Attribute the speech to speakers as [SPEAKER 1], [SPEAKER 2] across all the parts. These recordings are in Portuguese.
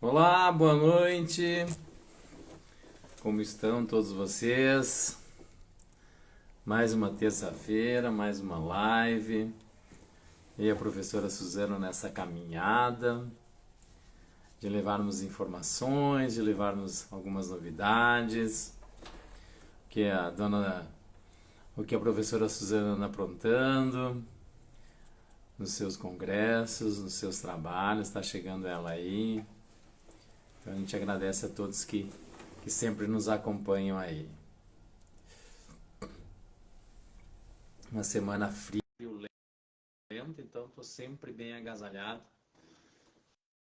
[SPEAKER 1] Olá, boa noite. Como estão todos vocês? Mais uma terça-feira, mais uma live. E a professora Suzana nessa caminhada de levarmos informações, de levarmos algumas novidades, o que a professora Suzana anda aprontando nos seus congressos, nos seus trabalhos, está chegando ela aí. Então a gente agradece a todos que sempre nos acompanham aí. Uma semana fria, lenta, então estou sempre bem agasalhado.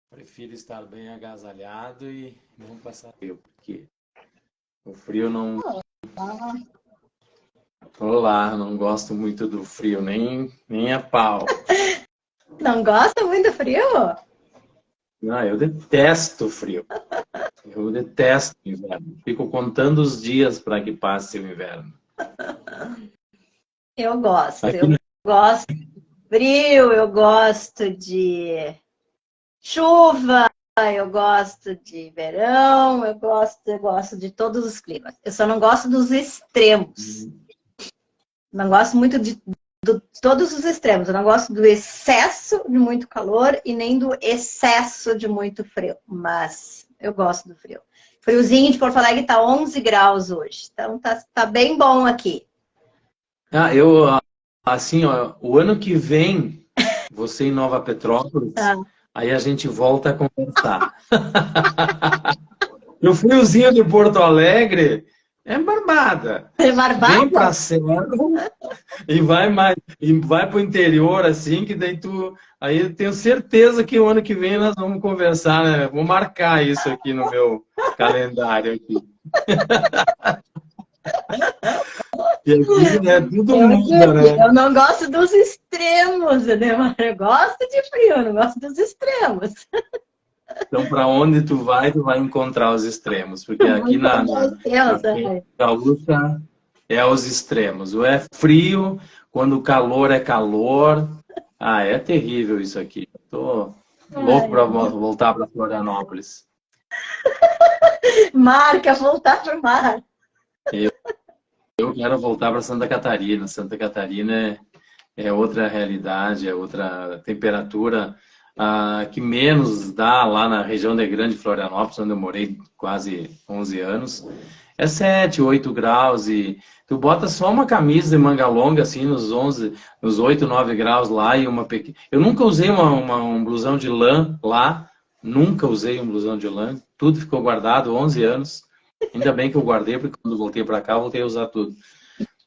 [SPEAKER 1] Prefiro estar bem agasalhado e não passar frio, porque o frio não... Olá, não gosto muito do frio, nem a pau.
[SPEAKER 2] Não gosta muito do frio?
[SPEAKER 1] Não, eu detesto o frio. Eu detesto o inverno. Fico contando os dias para que passe o inverno.
[SPEAKER 2] Eu gosto.
[SPEAKER 1] Aqui
[SPEAKER 2] Eu gosto de frio, eu gosto de chuva, eu gosto de verão, eu gosto de todos os climas. Eu só não gosto dos extremos. Não gosto muito de todos os extremos. Eu não gosto do excesso de muito calor e nem do excesso de muito frio. Mas eu gosto do frio. Friozinho de Porto Alegre tá 11 graus hoje. Então tá bem bom aqui.
[SPEAKER 1] Assim, ó, o ano que vem, você em Nova Petrópolis, aí a gente volta a conversar. E o friozinho de Porto Alegre é barbada.
[SPEAKER 2] É barbada?
[SPEAKER 1] Vem pra Serra e vai pro interior, assim, que daí aí eu tenho certeza que o ano que vem nós vamos conversar, né? Vou marcar isso aqui no meu calendário aqui. E aqui, né, tudo muda, né?
[SPEAKER 2] Eu não gosto dos extremos, né? Eu gosto de frio, eu não gosto dos extremos.
[SPEAKER 1] Então, para onde tu vai encontrar os extremos, porque aqui na Gaúcha é os extremos. Ou é frio, quando o calor é calor. Ah, é terrível isso aqui. Tô louco para voltar para Florianópolis.
[SPEAKER 2] Marca, voltar para o mar.
[SPEAKER 1] Eu quero voltar para Santa Catarina. Santa Catarina é outra realidade, é outra temperatura. Que menos dá lá na região de Grande Florianópolis, onde eu morei quase 11 anos, é 7, 8 graus e tu bota só uma camisa de manga longa assim nos 8, 9 graus lá e uma pequena... Eu nunca usei um blusão de lã lá, nunca usei um blusão de lã, tudo ficou guardado, 11 anos, ainda bem que eu guardei, porque quando voltei para cá, eu voltei a usar tudo.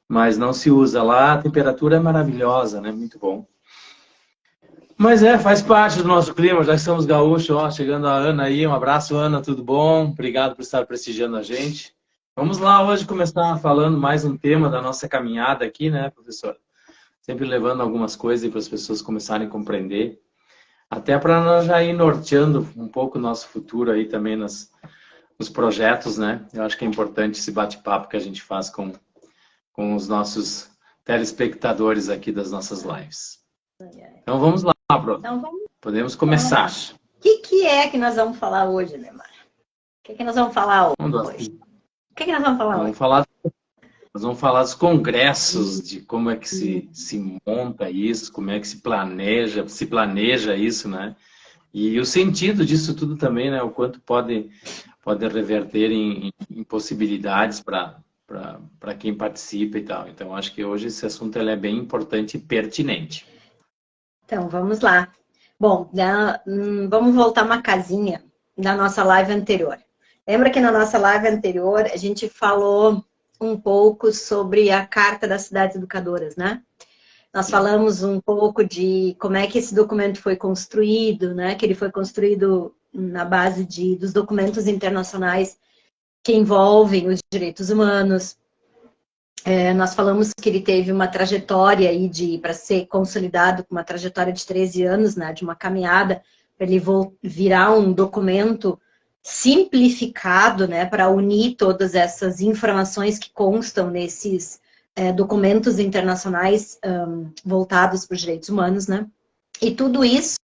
[SPEAKER 1] Mas não se usa lá, a temperatura é maravilhosa, né? Muito bom. Mas faz parte do nosso clima, já que somos gaúchos, ó, chegando a Ana aí, um abraço, Ana, tudo bom? Obrigado por estar prestigiando a gente. Vamos lá hoje começar falando mais um tema da nossa caminhada aqui, né, professora? Sempre levando algumas coisas para as pessoas começarem a compreender, até para nós já ir norteando um pouco o nosso futuro aí também nos projetos, né? Eu acho que é importante esse bate-papo que a gente faz com os nossos telespectadores aqui das nossas lives. Então vamos lá, Bruno. Então, podemos começar.
[SPEAKER 2] O que é que nós vamos falar hoje, Neymar? O que nós vamos falar hoje? O que nós vamos falar hoje?
[SPEAKER 1] Nós vamos falar dos congressos, de como é que se monta isso, como é que se planeja isso, né? E o sentido disso tudo também, né? O quanto pode reverter em possibilidades para quem participa e tal. Então, acho que hoje esse assunto ele é bem importante e pertinente.
[SPEAKER 2] Então, vamos lá. Bom, vamos voltar uma casinha da nossa live anterior. Lembra que na nossa live anterior a gente falou um pouco sobre a Carta das Cidades Educadoras, né? Nós falamos um pouco de como é que esse documento foi construído, né? Que ele foi construído na base dos documentos internacionais que envolvem os direitos humanos. Nós falamos que ele teve uma trajetória aí para ser consolidado com uma trajetória de 13 anos, né, de uma caminhada, para ele virar um documento simplificado, né, para unir todas essas informações que constam nesses documentos internacionais voltados para os direitos humanos, né? E tudo isso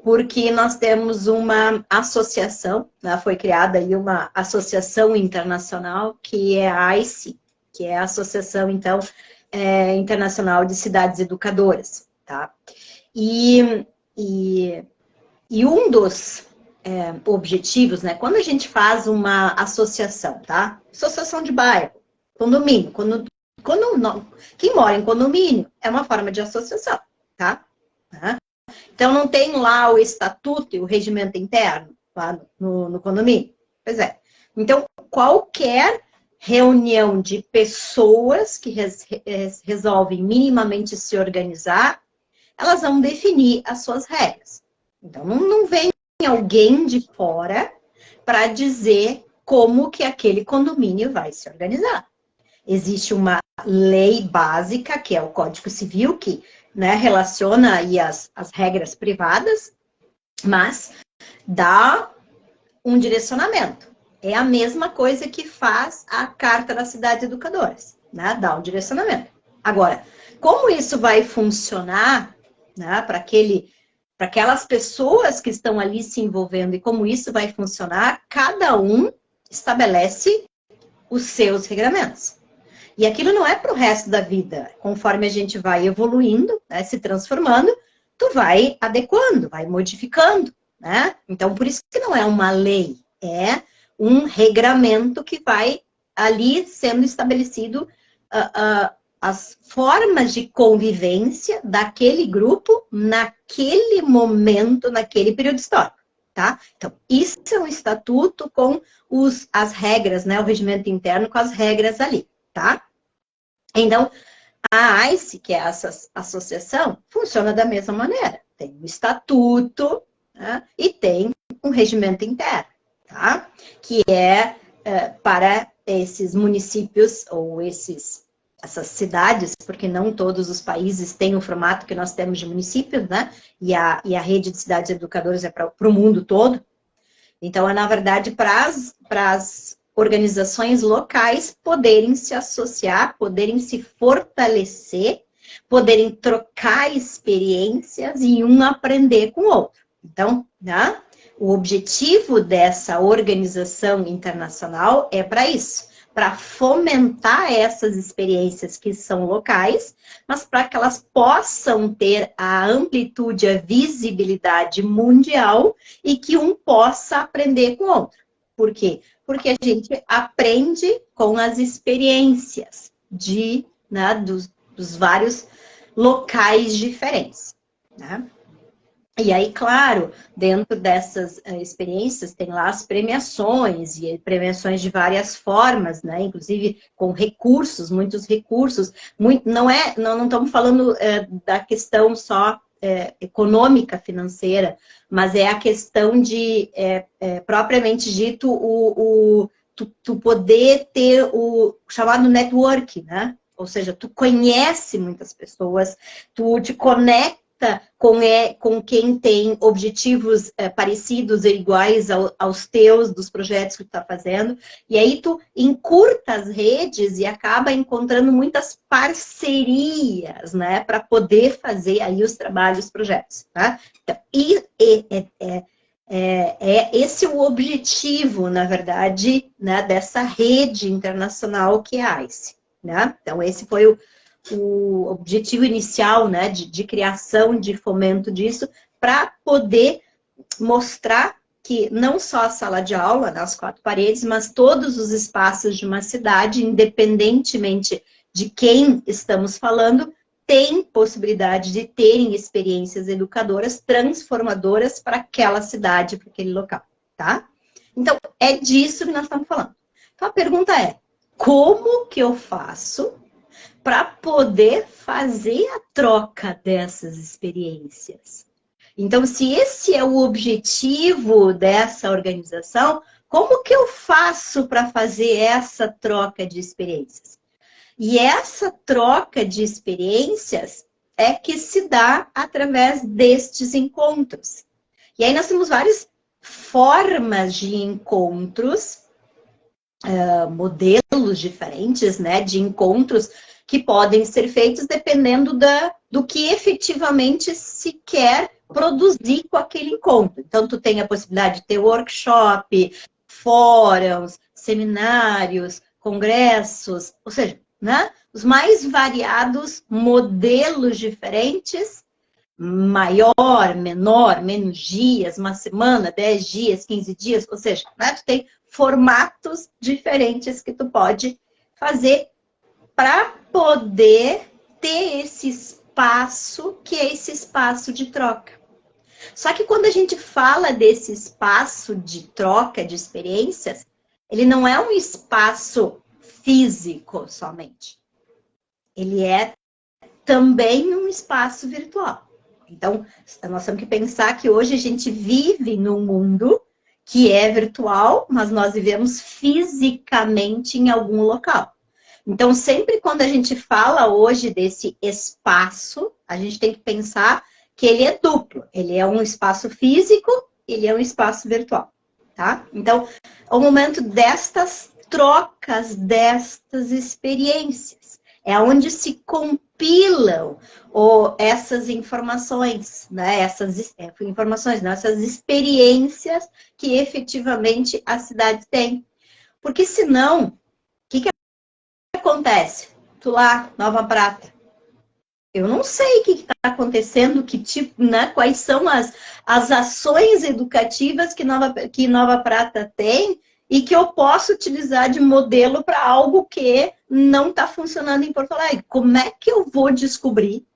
[SPEAKER 2] porque nós temos uma associação, né? Foi criada aí uma associação internacional, que é a ICE, que é a Associação, então, Internacional de Cidades Educadoras, tá? E um dos objetivos, né? Quando a gente faz uma associação, tá? Associação de bairro, condomínio, quem mora em condomínio é uma forma de associação, tá? Então, não tem lá o estatuto e o regimento interno lá no condomínio? Pois é. Então, qualquer reunião de pessoas que resolvem minimamente se organizar, elas vão definir as suas regras. Então, não vem alguém de fora para dizer como que aquele condomínio vai se organizar. Existe uma lei básica, que é o Código Civil, que, né, relaciona aí as regras privadas, mas dá um direcionamento. É a mesma coisa que faz a Carta das Cidades Educadoras, né? Dá um direcionamento. Agora, como isso vai funcionar, né, para aquelas pessoas que estão ali se envolvendo e como isso vai funcionar, cada um estabelece os seus regramentos. E aquilo não é para o resto da vida. Conforme a gente vai evoluindo, né, se transformando, tu vai adequando, vai modificando, né? Então, por isso que não é uma lei, é um regramento que vai ali sendo estabelecido as formas de convivência daquele grupo naquele momento, naquele período histórico, tá? Então, isso é um estatuto com as regras, né? O regimento interno com as regras ali, tá? Então, a ICE, que é essa associação, funciona da mesma maneira. Tem um estatuto, né? E tem um regimento interno, tá? Que é para esses municípios ou essas cidades, porque não todos os países têm o formato que nós temos de municípios, né? E a rede de cidades educadoras é para o mundo todo. Então, é, na verdade, para as organizações locais poderem se associar, poderem se fortalecer, poderem trocar experiências e um aprender com o outro. Então, né, o objetivo dessa organização internacional é para isso, para fomentar essas experiências que são locais, mas para que elas possam ter a amplitude, a visibilidade mundial e que um possa aprender com o outro. Por quê? Porque a gente aprende com as experiências né, dos vários locais diferentes, né? E aí, claro, dentro dessas experiências tem lá as premiações, e premiações de várias formas, né? Inclusive com recursos, muitos recursos. Não estamos falando da questão só econômica, financeira, mas é a questão de, propriamente dito, tu poder ter o chamado network, né? Ou seja, tu conhece muitas pessoas, tu te conecta com quem tem objetivos parecidos e iguais aos teus, dos projetos que tu está fazendo, e aí tu encurta as redes e acaba encontrando muitas parcerias, né, para poder fazer aí os trabalhos, os projetos, tá? Então, esse é o objetivo, na verdade, né, dessa rede internacional que é a ICE, né? Então, esse foi o objetivo inicial, né, de criação, de fomento disso, para poder mostrar que não só a sala de aula, nas quatro paredes, mas todos os espaços de uma cidade, independentemente de quem estamos falando, tem possibilidade de terem experiências educadoras transformadoras para aquela cidade, para aquele local, tá? Então, é disso que nós estamos falando. Então, a pergunta é, como que eu faço para poder fazer a troca dessas experiências? Então, se esse é o objetivo dessa organização, como que eu faço para fazer essa troca de experiências? E essa troca de experiências é que se dá através destes encontros. E aí nós temos várias formas de encontros, modelos diferentes, né, de encontros que podem ser feitos dependendo do que efetivamente se quer produzir com aquele encontro. Então, tu tem a possibilidade de ter workshop, fóruns, seminários, congressos, ou seja, né, os mais variados modelos diferentes, maior, menor, menos dias, uma semana, 10 dias, 15 dias, ou seja, né, tu tem formatos diferentes que tu pode fazer para poder ter esse espaço, que é esse espaço de troca. Só que quando a gente fala desse espaço de troca de experiências, ele não é um espaço físico somente. Ele é também um espaço virtual. Então, nós temos que pensar que hoje a gente vive num mundo que é virtual, mas nós vivemos fisicamente em algum local. Então, sempre quando a gente fala hoje desse espaço, a gente tem que pensar que ele é duplo. Ele é um espaço físico, ele é um espaço virtual, tá? Então, é o momento destas trocas, destas experiências. É onde se compilam essas informações, né? Essas informações, né? Essas experiências que efetivamente a cidade tem. Porque senão, o que acontece? Tu lá, Nova Prata. Eu não sei o que está acontecendo, que tipo, né? Quais são as ações educativas que Nova Prata tem e que eu posso utilizar de modelo para algo que não está funcionando em Porto Alegre. Como é que eu vou descobrir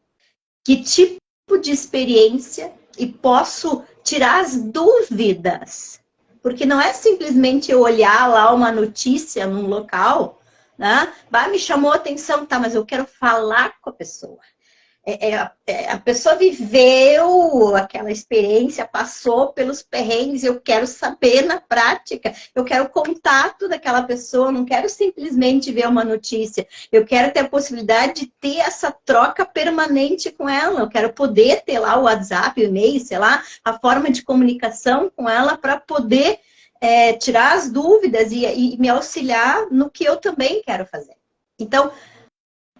[SPEAKER 2] que tipo de experiência e posso tirar as dúvidas? Porque não é simplesmente eu olhar lá uma notícia num local, né? Me chamou a atenção, tá, mas eu quero falar com a pessoa. A pessoa viveu aquela experiência, passou pelos perrengues, eu quero saber na prática, eu quero contato daquela pessoa, não quero simplesmente ver uma notícia, eu quero ter a possibilidade de ter essa troca permanente com ela, eu quero poder ter lá o WhatsApp, o e-mail, sei lá, a forma de comunicação com ela para poder tirar as dúvidas e me auxiliar no que eu também quero fazer. Então,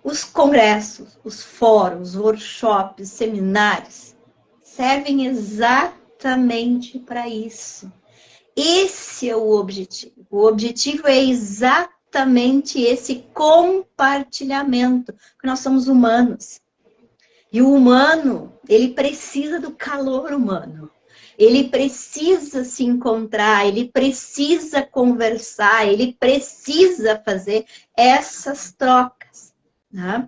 [SPEAKER 2] os congressos, os fóruns, workshops, seminários servem exatamente para isso. Esse é o objetivo. O objetivo é exatamente esse compartilhamento, porque nós somos humanos. E o humano, ele precisa do calor humano. Ele precisa se encontrar, ele precisa conversar, ele precisa fazer essas trocas. Né?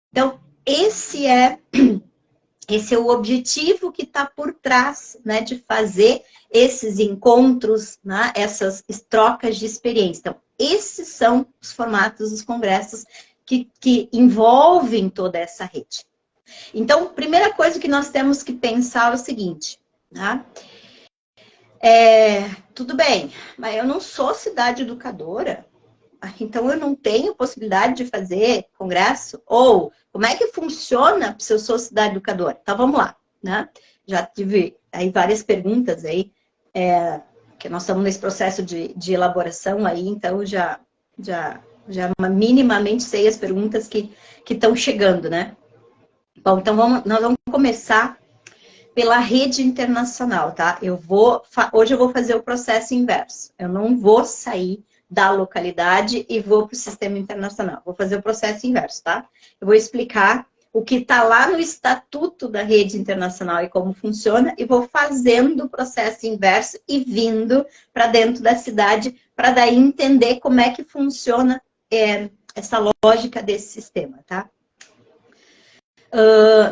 [SPEAKER 2] Então, esse é o objetivo que está por trás, né, de fazer esses encontros, né, essas trocas de experiência. Então, esses são os formatos dos congressos que envolvem toda essa rede. Então, primeira coisa que nós temos que pensar é o seguinte, né? Tudo bem, mas eu não sou cidade educadora, então eu não tenho possibilidade de fazer congresso? Ou como é que funciona se eu sou cidade educadora? Então vamos lá, né? Já tive aí várias perguntas aí, que nós estamos nesse processo de elaboração aí, então já minimamente sei as perguntas que estão chegando, né? Bom, então nós vamos começar pela rede internacional, tá? Hoje eu vou fazer o processo inverso. Eu não vou sair da localidade e vou para o sistema internacional. Vou fazer o processo inverso, tá? Eu vou explicar o que está lá no estatuto da rede internacional e como funciona, e vou fazendo o processo inverso e vindo para dentro da cidade, para daí entender como é que funciona essa lógica desse sistema, tá?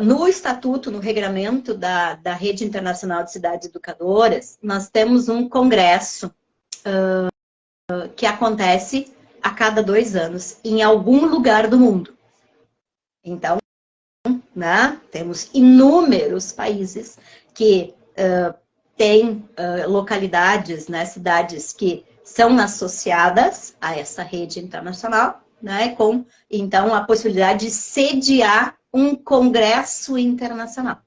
[SPEAKER 2] No estatuto, no regramento da Rede Internacional de Cidades Educadoras, nós temos um congresso que acontece a cada 2 anos, em algum lugar do mundo. Então, né, temos inúmeros países que têm localidades, né, cidades que são associadas a essa rede internacional, né, com, então, a possibilidade de sediar um congresso internacional,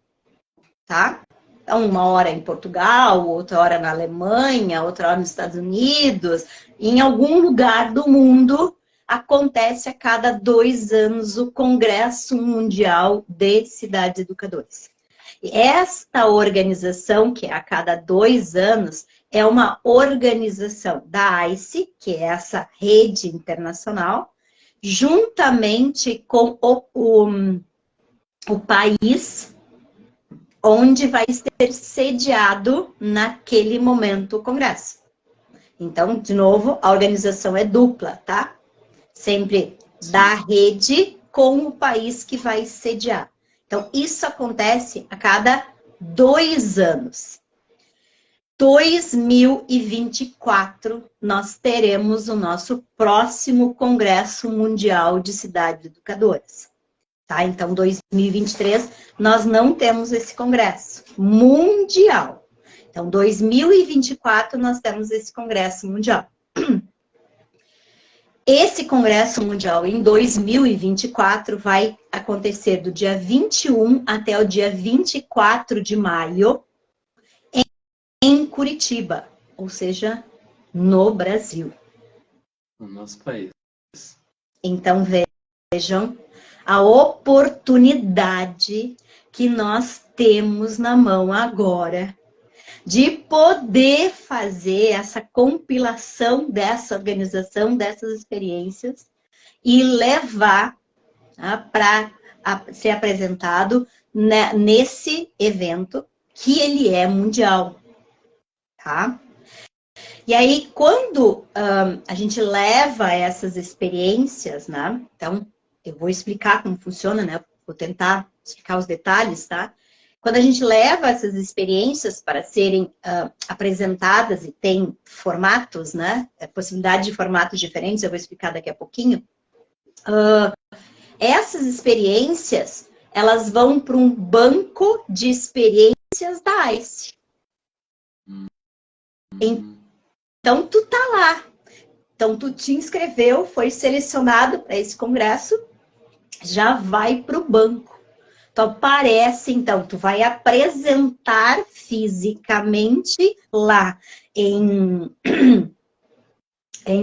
[SPEAKER 2] tá? Então, uma hora em Portugal, outra hora na Alemanha, outra hora nos Estados Unidos, em algum lugar do mundo, acontece a cada 2 anos o Congresso Mundial de Cidades Educadoras. Esta organização, que é a cada 2 anos, é uma organização da ICE, que é essa rede internacional, juntamente com o país onde vai ser sediado naquele momento o congresso. Então, de novo, a organização é dupla, tá? Sempre da rede com o país que vai sediar. Então, isso acontece a cada 2 anos. 2024, nós teremos o nosso próximo Congresso Mundial de Cidades Educadoras. Tá? Então, 2023, nós não temos esse congresso mundial. Então, 2024, nós temos esse congresso mundial. Esse congresso mundial em 2024 vai acontecer do dia 21 até o dia 24 de maio em Curitiba, ou seja, no Brasil.
[SPEAKER 1] No nosso país.
[SPEAKER 2] Então, vejam a oportunidade que nós temos na mão agora de poder fazer essa compilação dessa organização, dessas experiências e levar para ser apresentado nesse evento que ele é mundial, tá? E aí, quando a gente leva essas experiências, né? Então, eu vou explicar como funciona, né? Vou tentar explicar os detalhes, tá? Quando a gente leva essas experiências para serem apresentadas e tem formatos, né? Possibilidade de formatos diferentes, eu vou explicar daqui a pouquinho. Essas experiências, elas vão para um banco de experiências da ICE. Então, tu tá lá. Então, tu te inscreveu, foi selecionado para esse congresso, já vai para o banco. Então, então, tu vai apresentar fisicamente lá em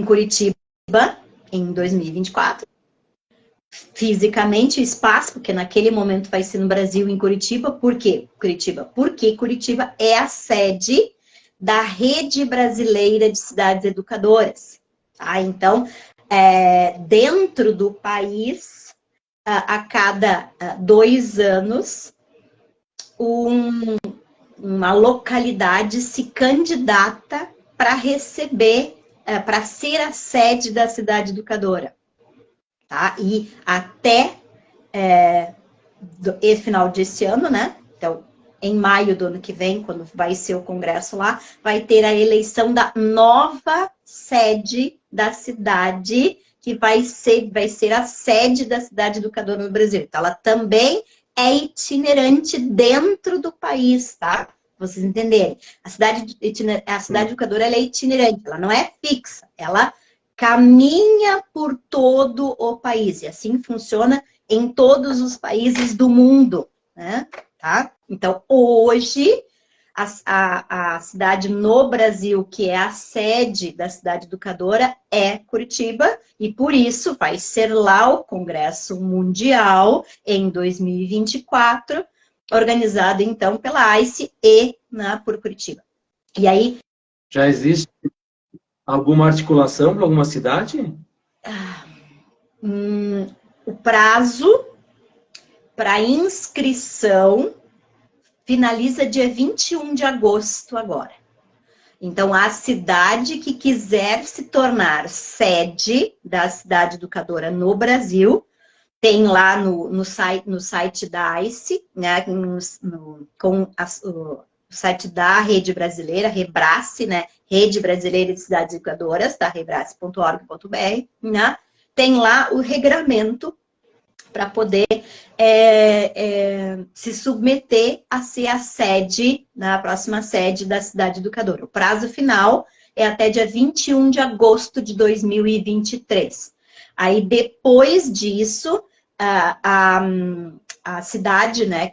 [SPEAKER 2] Curitiba, em 2024. Fisicamente, o espaço, porque naquele momento vai ser no Brasil, em Curitiba. Por quê? Curitiba? Porque Curitiba é a sede da Rede Brasileira de Cidades Educadoras. Tá? Então, dentro do país, a cada 2 anos, uma localidade se candidata para receber, para ser a sede da cidade educadora. Tá? E até final desse ano, né? Então, em maio do ano que vem, quando vai ser o congresso lá, vai ter a eleição da nova sede da cidade, que vai ser a sede da cidade educadora no Brasil. Então, ela também é itinerante dentro do país, tá? Vocês entenderem. A cidade educadora, ela é itinerante, ela não é fixa, ela caminha por todo o país. E assim funciona em todos os países do mundo, né? Tá? Então, hoje, a cidade no Brasil, que é a sede da cidade educadora, é Curitiba, e por isso vai ser lá o Congresso Mundial em 2024, organizado então pela ICE e por Curitiba. E aí...
[SPEAKER 1] Já existe alguma articulação para alguma cidade?
[SPEAKER 2] O prazo para inscrição finaliza dia 21 de agosto agora. Então, a cidade que quiser se tornar sede da cidade educadora no Brasil, tem lá no site da ICE, né, o site da Rede Brasileira, Rebrace, né, Rede Brasileira de Cidades Educadoras, tá, rebrace.org.br, né, tem lá o regramento para poder se submeter a ser a sede, a próxima sede da cidade educadora. O prazo final é até dia 21 de agosto de 2023. Aí, depois disso, a cidade, né,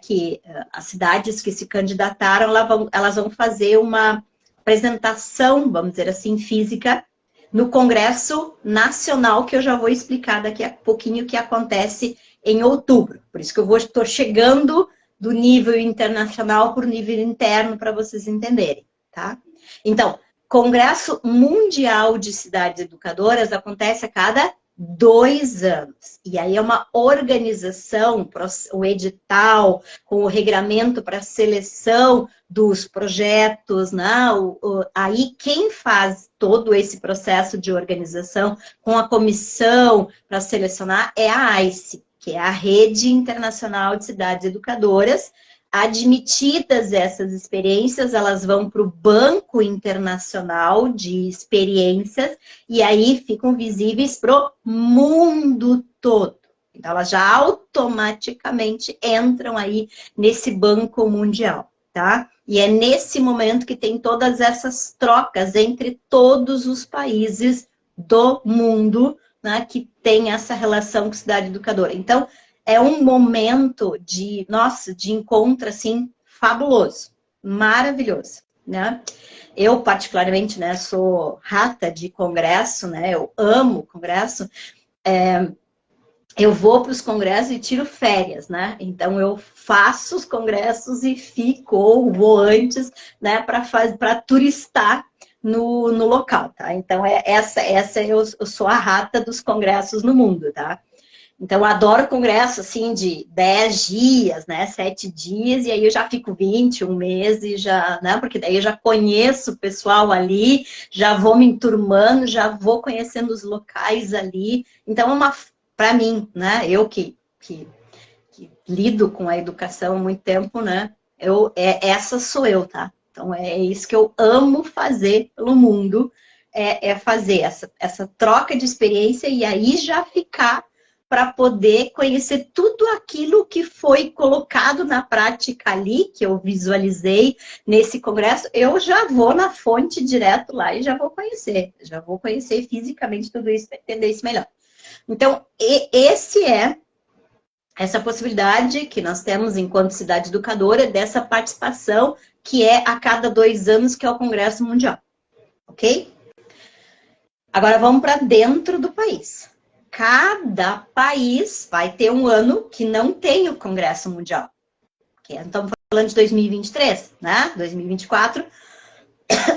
[SPEAKER 2] as cidades que se candidataram, elas vão fazer uma apresentação, vamos dizer assim, física, no Congresso Nacional, que eu já vou explicar daqui a pouquinho o que acontece em outubro. Por isso que eu estou chegando do nível internacional para o nível interno, para vocês entenderem, tá? Então, Congresso Mundial de Cidades Educadoras acontece a cada 2 anos. E aí é uma organização, o edital, com o regramento para seleção dos projetos, né? Aí quem faz todo esse processo de organização com a comissão para selecionar é a AICE, que é a Rede Internacional de Cidades Educadoras. Admitidas essas experiências, elas vão para o Banco Internacional de Experiências e aí ficam visíveis para o mundo todo. Então, elas já automaticamente entram aí nesse Banco Mundial, tá? E é nesse momento que tem todas essas trocas entre todos os países do mundo, né, que tem essa relação com cidade educadora. Então, é um momento de, nossa, de encontro, assim, fabuloso, maravilhoso, né? Eu, particularmente, né, sou rata de congresso, né? Eu amo congresso. Eu vou para os congressos e tiro férias, né? Então, eu faço os congressos e fico, ou vou antes, né, para turistar no local, tá? Então, eu sou a rata dos congressos no mundo, tá? Então, eu adoro congresso, assim, de 10 dias, né? 7 dias, e aí eu já fico 20, um mês, e já, né? Porque daí eu já conheço o pessoal ali, já vou me enturmando, já vou conhecendo os locais ali. Então, para mim, né? Eu que lido com a educação há muito tempo, né? Essa sou eu, tá? Então, é isso que eu amo fazer pelo mundo, é fazer essa troca de experiência e aí já ficar para poder conhecer tudo aquilo que foi colocado na prática ali, que eu visualizei nesse congresso, eu já vou na fonte direto lá e já vou conhecer fisicamente tudo isso para entender isso melhor. Então, essa possibilidade que nós temos enquanto cidade educadora dessa participação que é a cada 2 anos, que é o Congresso Mundial, ok? Agora vamos para dentro do país. Cada país vai ter um ano que não tem o Congresso Mundial. Estamos falando de 2023, né? 2024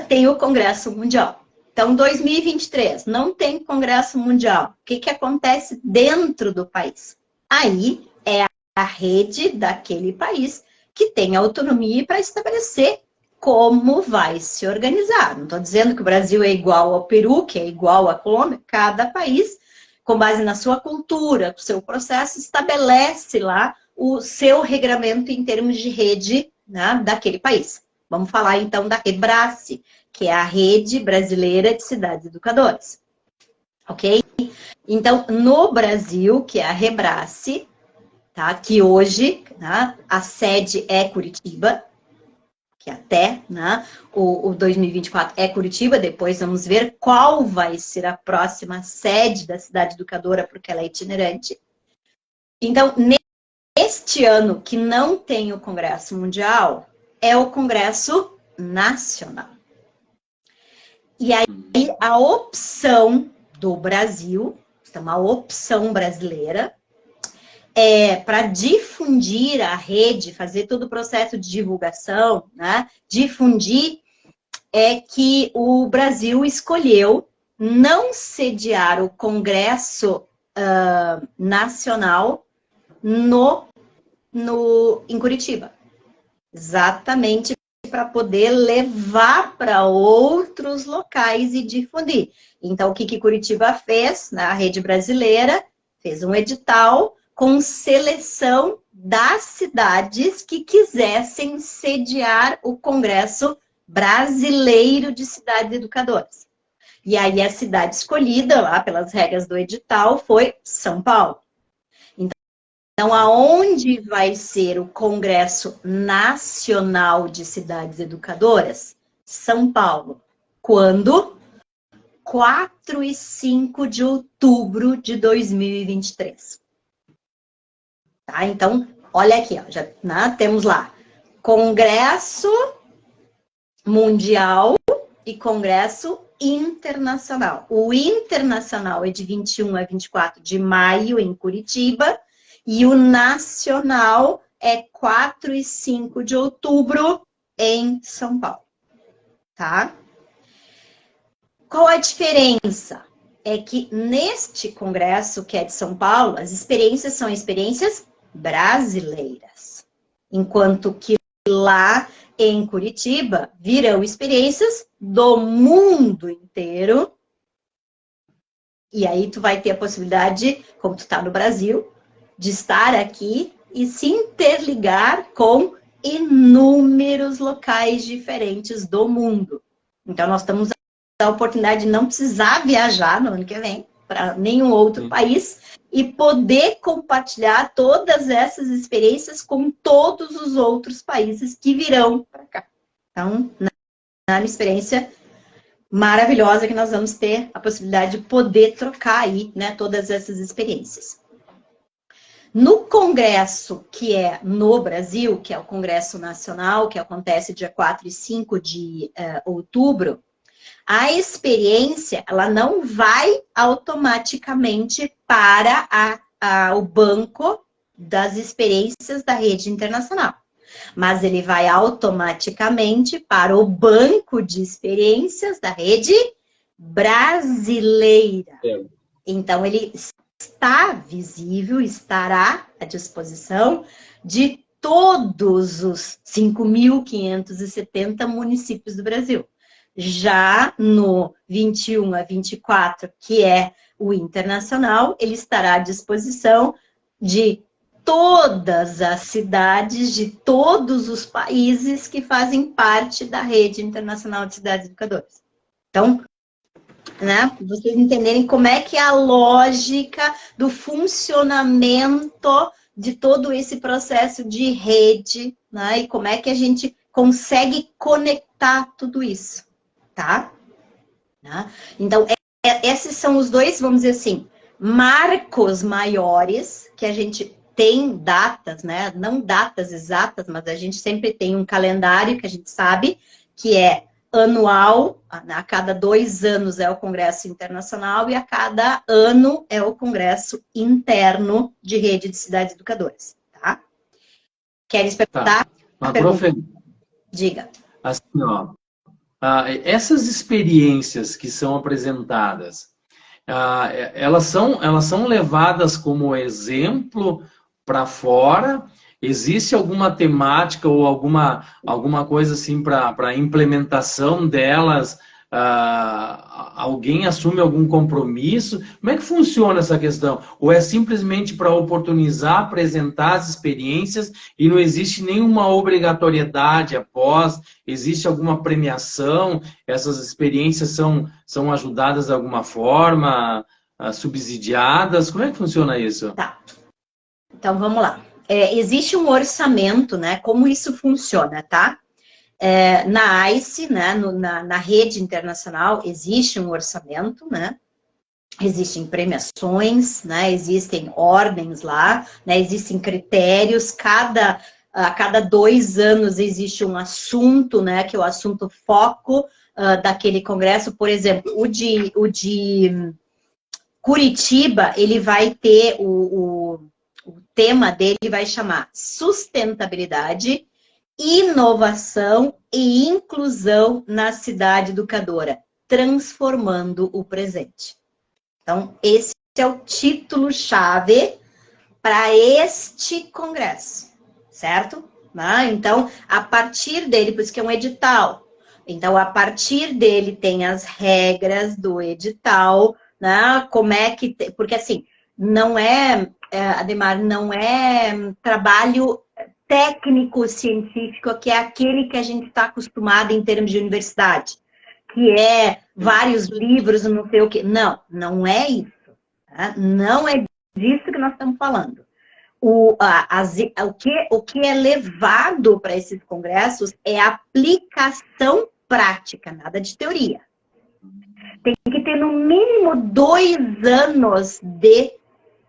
[SPEAKER 2] tem o Congresso Mundial. Então, 2023 não tem Congresso Mundial. O que acontece dentro do país? Aí é a rede daquele país que tem autonomia para estabelecer como vai se organizar. Não estou dizendo que o Brasil é igual ao Peru, que é igual à Colômbia. Cada país, com base na sua cultura, o seu processo, estabelece lá o seu regramento em termos de rede, né, daquele país. Vamos falar então da REBRACE, que é a Rede Brasileira de Cidades Educadoras. Ok? Então, no Brasil, que é a REBRACE, tá, que hoje, né, a sede é Curitiba, que até, né, o 2024 é Curitiba, depois vamos ver qual vai ser a próxima sede da cidade educadora, porque ela é itinerante. Então, neste ano que não tem o Congresso Mundial, é o Congresso Nacional. E aí, a opção do Brasil, então a opção brasileira, para difundir a rede, fazer todo o processo de divulgação, né? Difundir, é que o Brasil escolheu não sediar o Congresso Nacional em Curitiba. Exatamente para poder levar para outros locais e difundir. Então, o que Curitiba fez? Na rede brasileira, fez um edital com seleção das cidades que quisessem sediar o Congresso Brasileiro de Cidades Educadoras. E aí a cidade escolhida, lá pelas regras do edital, foi São Paulo. Então, aonde vai ser o Congresso Nacional de Cidades Educadoras? São Paulo. Quando? 4 e 5 de outubro de 2023. Tá? Então, olha aqui, ó, já, né, temos lá Congresso Mundial e Congresso Internacional. O Internacional é de 21 a 24 de maio, em Curitiba, e o Nacional é 4 e 5 de outubro em São Paulo, tá? Qual a diferença? É que neste congresso, que é de São Paulo, as experiências são experiências brasileiras. Enquanto que lá em Curitiba virão experiências do mundo inteiro. E aí tu vai ter a possibilidade, como tu está no Brasil, de estar aqui e se interligar com inúmeros locais diferentes do mundo. Então nós estamos a oportunidade de não precisar viajar no ano que vem para nenhum outro país e poder compartilhar todas essas experiências com todos os outros países que virão para cá. Então, na experiência maravilhosa que nós vamos ter a possibilidade de poder trocar aí, né, todas essas experiências. No congresso que é no Brasil, que é o Congresso Nacional, que acontece dia 4 e 5 de outubro, a experiência, ela não vai automaticamente para o banco das experiências da rede internacional, mas ele vai automaticamente para o banco de experiências da rede brasileira. Então, ele está visível, estará à disposição de todos os 5.570 municípios do Brasil. Já no 21 a 24, que é o internacional, ele estará à disposição de todas as cidades de todos os países que fazem parte da Rede Internacional de Cidades Educadoras. Então, né, vocês entenderem como é que é a lógica do funcionamento de todo esse processo de rede, né, e como é que a gente consegue conectar tudo isso. Tá? Então, esses são os dois, vamos dizer assim, marcos maiores que a gente tem datas, né? Não datas exatas, mas a gente sempre tem um calendário que a gente sabe que é anual, a cada 2 anos é o Congresso Internacional e a cada ano é o Congresso Interno de Rede de Cidades Educadoras, tá? Queres perguntar?
[SPEAKER 1] Tá. Profe,
[SPEAKER 2] diga.
[SPEAKER 1] Assim, ó. Essas experiências que são apresentadas, elas são levadas como exemplo para fora? Existe alguma temática ou alguma coisa assim para a implementação delas? Alguém assume algum compromisso? Como é que funciona essa questão? Ou é simplesmente para oportunizar, apresentar as experiências e não existe nenhuma obrigatoriedade após? Existe alguma premiação? Essas experiências são ajudadas de alguma forma? Subsidiadas? Como é que funciona isso?
[SPEAKER 2] Tá. Então, vamos lá. Existe um orçamento, né? Como isso funciona, tá? Na ICE, né, na rede internacional, existe um orçamento, né? Existem premiações, né? Existem ordens lá, né? Existem critérios, a cada 2 anos existe um assunto, né? Que é o assunto foco daquele congresso. Por exemplo, o de Curitiba, ele vai ter o tema dele vai chamar sustentabilidade, inovação e inclusão na cidade educadora, transformando o presente. Então, esse é o título-chave para este congresso, certo? Então, a partir dele, por isso que é um edital. Então, a partir dele tem as regras do edital, né? Como é que... Porque, assim, não é, Ademar, não é trabalho técnico-científico, que é aquele que a gente está acostumado em termos de universidade, que é vários livros, não sei o quê. Não, não é isso. Tá? Não é disso que nós estamos falando. O que é levado para esses congressos é aplicação prática, nada de teoria. Tem que ter no mínimo 2 anos de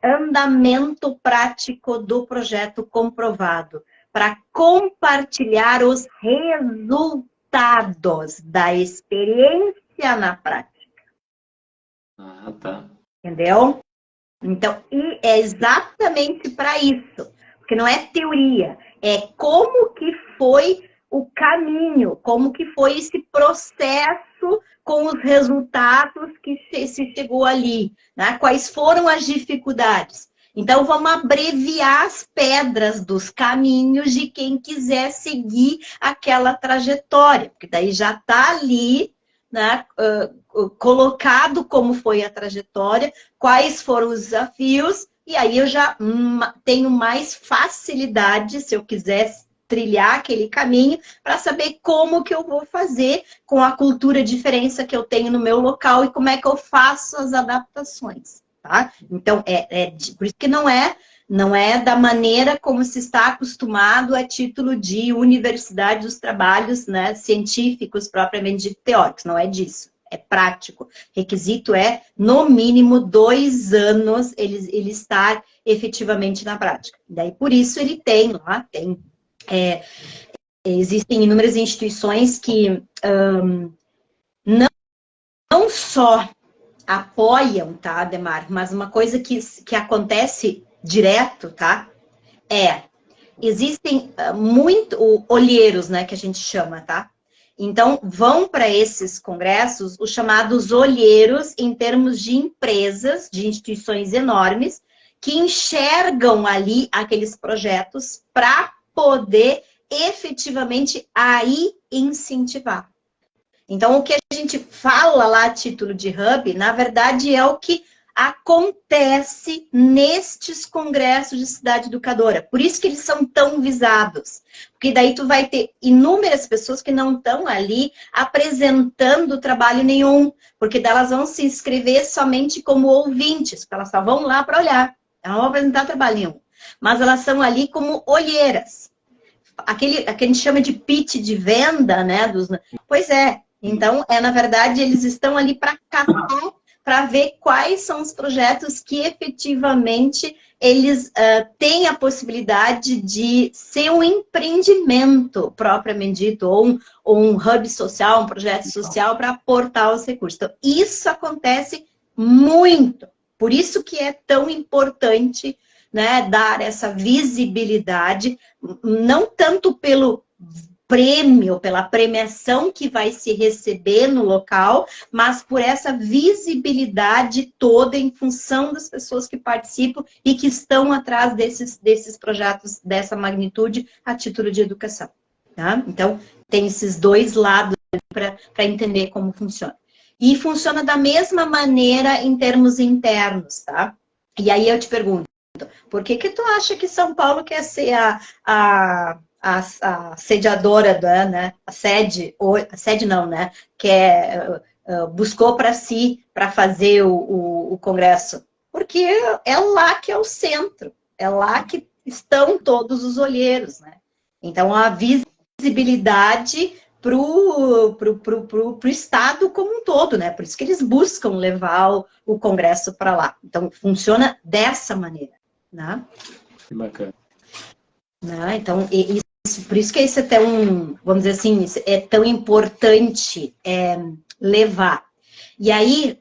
[SPEAKER 2] andamento prático do projeto comprovado, para compartilhar os resultados da experiência na prática.
[SPEAKER 1] Tá.
[SPEAKER 2] Entendeu? Então, e é exatamente para isso. Porque não é teoria, é como que foi o caminho, como que foi esse processo com os resultados que se chegou ali, né? Quais foram as dificuldades. Então, vamos abreviar as pedras dos caminhos de quem quiser seguir aquela trajetória, porque daí já está ali, né, colocado como foi a trajetória, quais foram os desafios, e aí eu já tenho mais facilidade, se eu quiser trilhar aquele caminho, para saber como que eu vou fazer com a cultura diferença que eu tenho no meu local e como é que eu faço as adaptações, tá? Então, por isso que não é da maneira como se está acostumado a título de universidade dos trabalhos, né, científicos propriamente dito, teóricos, não é disso. É prático. Requisito é, no mínimo, 2 anos ele estar efetivamente na prática. Daí, por isso, ele tem lá, existem inúmeras instituições que não só apoiam, tá, Ademar, mas uma coisa que acontece direto, tá, existem olheiros, né, que a gente chama, tá? Então, vão para esses congressos os chamados olheiros em termos de empresas, de instituições enormes, que enxergam ali aqueles projetos para poder efetivamente aí incentivar. Então, o que a gente fala lá a título de hub, na verdade, é o que acontece nestes congressos de cidade educadora. Por isso que eles são tão visados. Porque daí tu vai ter inúmeras pessoas que não estão ali apresentando trabalho nenhum. Porque elas vão se inscrever somente como ouvintes, porque elas só vão lá para olhar. Elas não vão apresentar trabalho nenhum. Mas elas são ali como olheiras. Aquele que a gente chama de pitch de venda, né? Pois é. Então, na verdade, eles estão ali para catar, para ver quais são os projetos que efetivamente eles têm a possibilidade de ser um empreendimento propriamente dito, ou um hub social, um projeto social para aportar os recursos. Então, isso acontece muito. Por isso que é tão importante, né, dar essa visibilidade, não tanto pelo prêmio, pela premiação que vai se receber no local, mas por essa visibilidade toda em função das pessoas que participam e que estão atrás desses projetos dessa magnitude a título de educação. Tá? Então, tem esses 2 lados para entender como funciona. E funciona da mesma maneira em termos internos, tá? E aí eu te pergunto, por que tu acha que São Paulo quer ser a sediadora, né? A sede não, né? Buscou para si, para fazer o congresso. Porque é lá que é o centro, é lá que estão todos os olheiros, né? Então, a visibilidade para o Estado como um todo, né? Por isso que eles buscam levar o congresso para lá. Então, funciona dessa maneira, né?
[SPEAKER 1] Que bacana.
[SPEAKER 2] Né? Então, por isso que isso é tão, vamos dizer assim, é tão importante levar. E aí,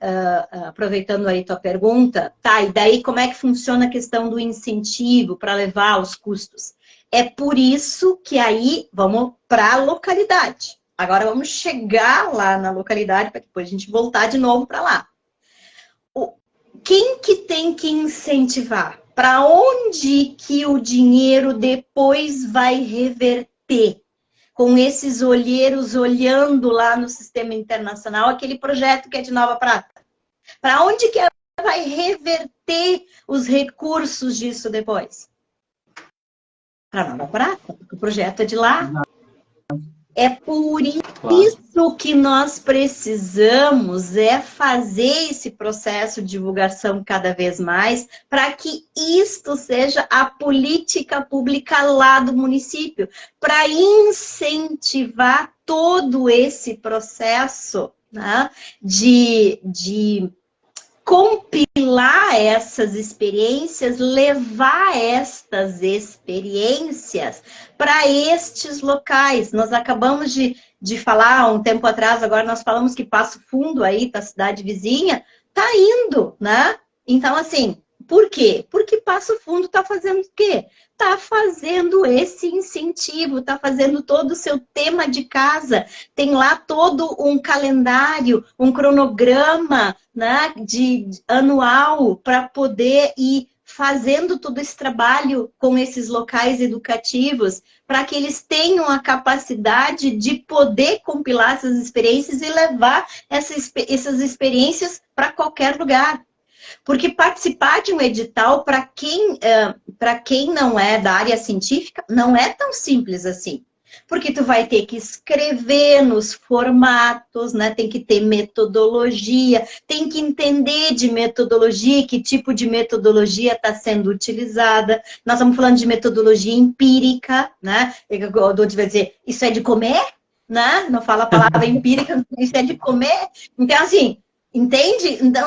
[SPEAKER 2] aproveitando aí tua pergunta, tá, e daí como é que funciona a questão do incentivo para levar os custos? É por isso que aí vamos para a localidade. Agora vamos chegar lá na localidade para depois a gente voltar de novo para lá. Quem que tem que incentivar? Para onde que o dinheiro depois vai reverter? Com esses olheiros olhando lá no sistema internacional, aquele projeto que é de Nova Prata. Para onde que vai reverter os recursos disso depois? Para Nova Prata, porque o projeto é de lá. É por isso que nós precisamos fazer esse processo de divulgação cada vez mais, para que isto seja a política pública lá do município, para incentivar todo esse processo, né, de compilar essas experiências, levar estas experiências para estes locais. Nós acabamos de falar um tempo atrás, agora nós falamos que Passo Fundo aí, da cidade vizinha, tá indo, né? Então, assim, Por quê? Porque Passo Fundo está fazendo o quê? Está fazendo esse incentivo, está fazendo todo o seu tema de casa, tem lá todo um calendário, um cronograma, né, de anual para poder ir fazendo todo esse trabalho com esses locais educativos, para que eles tenham a capacidade de poder compilar essas experiências e levar essas experiências para qualquer lugar. Porque participar de um edital, para quem não é da área científica, não é tão simples assim. Porque tu vai ter que escrever nos formatos, né? Tem que ter metodologia, tem que entender de metodologia, que tipo de metodologia está sendo utilizada. Nós estamos falando de metodologia empírica, né? O Dodi vai dizer, isso é de comer? Né? Não fala a palavra empírica, isso é de comer. Então, assim, entende? Então,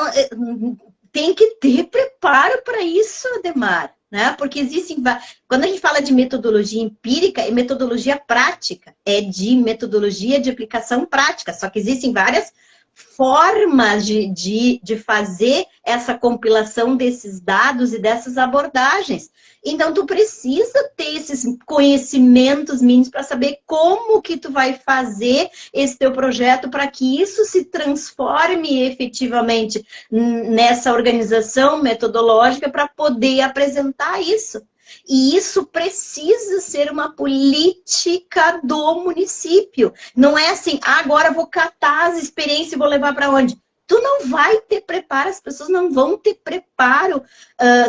[SPEAKER 2] tem que ter preparo para isso, Ademar, né? Porque existem, quando a gente fala de metodologia empírica, é metodologia prática, é de metodologia de aplicação prática, só que existem várias formas de fazer essa compilação desses dados e dessas abordagens. Então, tu precisa ter esses conhecimentos mínimos para saber como que tu vai fazer esse teu projeto para que isso se transforme efetivamente nessa organização metodológica para poder apresentar isso. E isso precisa ser uma política do município. Não é assim, agora vou catar as experiências e vou levar para onde? Tu não vai ter preparo, as pessoas não vão ter preparo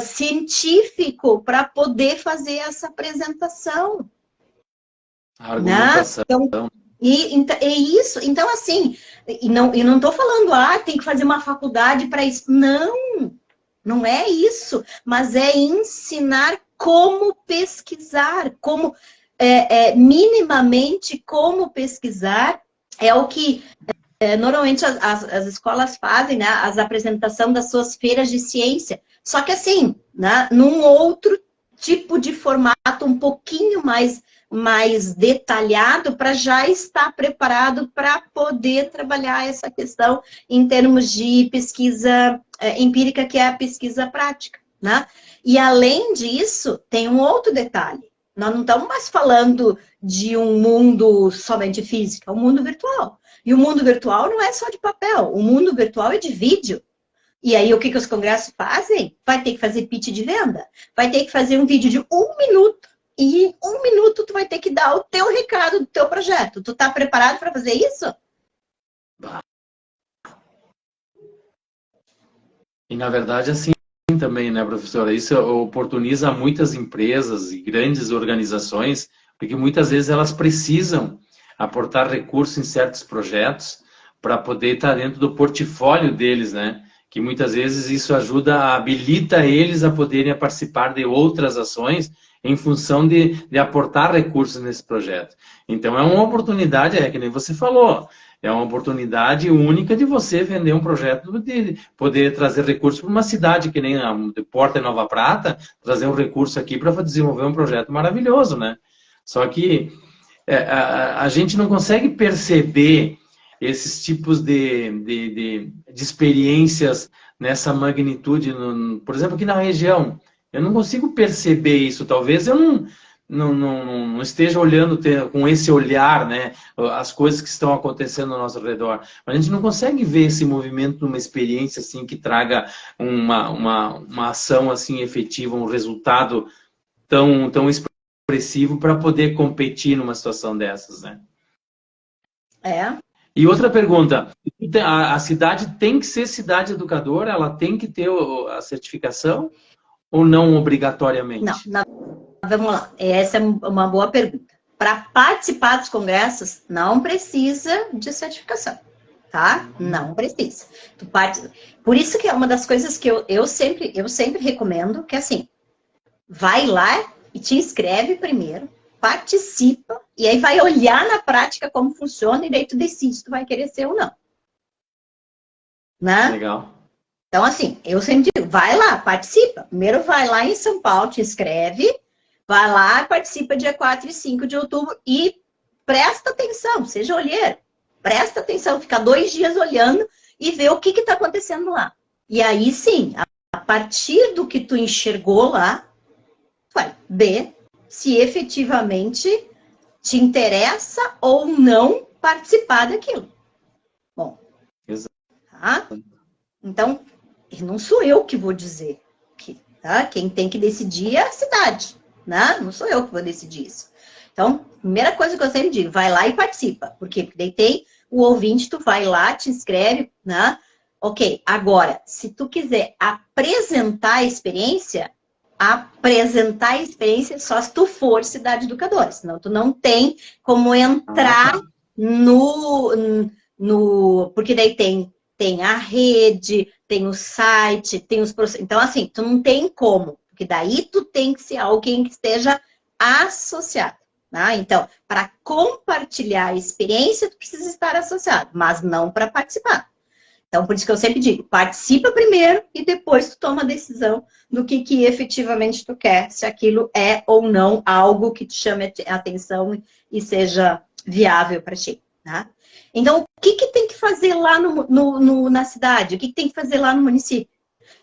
[SPEAKER 2] científico para poder fazer essa apresentação.
[SPEAKER 1] A argumentação.
[SPEAKER 2] Né? Então, é isso. Então, assim, e não estou falando, tem que fazer uma faculdade para isso. Não, não é isso. Mas é ensinar como pesquisar, como minimamente como pesquisar. É o que normalmente as escolas fazem, né? As apresentações das suas feiras de ciência. Só que assim, né? Num outro tipo de formato, um pouquinho mais detalhado, para já estar preparado para poder trabalhar essa questão em termos de pesquisa empírica, que é a pesquisa prática, né? E além disso, tem um outro detalhe. Nós não estamos mais falando de um mundo somente físico, é um mundo virtual. E o mundo virtual não é só de papel, o mundo virtual é de vídeo. E aí, o que os congressos fazem? Vai ter que fazer pitch de venda, vai ter que fazer um vídeo de 1 minuto. E em 1 minuto, tu vai ter que dar o teu recado do teu projeto. Tu tá preparado para fazer isso?
[SPEAKER 1] E, na verdade, assim também, né, professora? Isso oportuniza muitas empresas e grandes organizações, porque muitas vezes elas precisam aportar recursos em certos projetos para poder estar dentro do portfólio deles, né? Que muitas vezes isso habilita eles a poderem participar de outras ações em função de aportar recursos nesse projeto. Então, é uma oportunidade, que nem você falou, é uma oportunidade única de você vender um projeto, de poder trazer recursos para uma cidade que nem a Porta e Nova Prata, trazer um recurso aqui para desenvolver um projeto maravilhoso, né? Só que a gente não consegue perceber esses tipos de experiências nessa magnitude, por exemplo, aqui na região. Eu não consigo perceber isso. Talvez eu não esteja olhando com esse olhar, né, as coisas que estão acontecendo ao nosso redor. Mas a gente não consegue ver esse movimento numa experiência assim que traga uma ação assim efetiva, um resultado tão expressivo para poder competir numa situação dessas, né? E outra pergunta, a cidade tem que ser cidade educadora? Ela tem que ter a certificação ou não obrigatoriamente?
[SPEAKER 2] Não. Vamos lá, essa é uma boa pergunta. Para participar dos congressos, não precisa de certificação, tá? Não precisa. Por isso que é uma das coisas que eu sempre recomendo, que assim, vai lá e te inscreve primeiro, participa, e aí vai olhar na prática como funciona, e daí tu decide se tu vai querer ser ou não. Né?
[SPEAKER 1] Legal.
[SPEAKER 2] Então, assim, eu sempre digo, vai lá, participa. Primeiro vai lá em São Paulo, te inscreve, vai lá, participa dia 4 e 5 de outubro e presta atenção, seja olheiro. Presta atenção, fica 2 dias olhando e vê o que está acontecendo lá. E aí sim, a partir do que tu enxergou lá, tu vai ver se efetivamente te interessa ou não participar daquilo. Bom, tá? Então, não sou eu que vou dizer, tá? Quem tem que decidir é a cidade, né? Não sou eu que vou decidir isso. Então, primeira coisa que eu sempre digo, vai lá e participa. Por quê? Porque daí tem o ouvinte, tu vai lá, te inscreve, né? Ok, agora, se tu quiser apresentar a experiência só se tu for cidade educadora, senão tu não tem como entrar porque daí tem a rede, tem o site, tem os processos. Então, assim, tu não tem como, porque daí tu tem que ser alguém que esteja associado. Tá? Então, para compartilhar a experiência, tu precisa estar associado, mas não para participar. Então, por isso que eu sempre digo, participa primeiro e depois tu toma a decisão do que efetivamente tu quer, se aquilo é ou não algo que te chame a atenção e seja viável para ti. Tá? Então, o que tem que fazer lá na cidade? O que tem que fazer lá no município?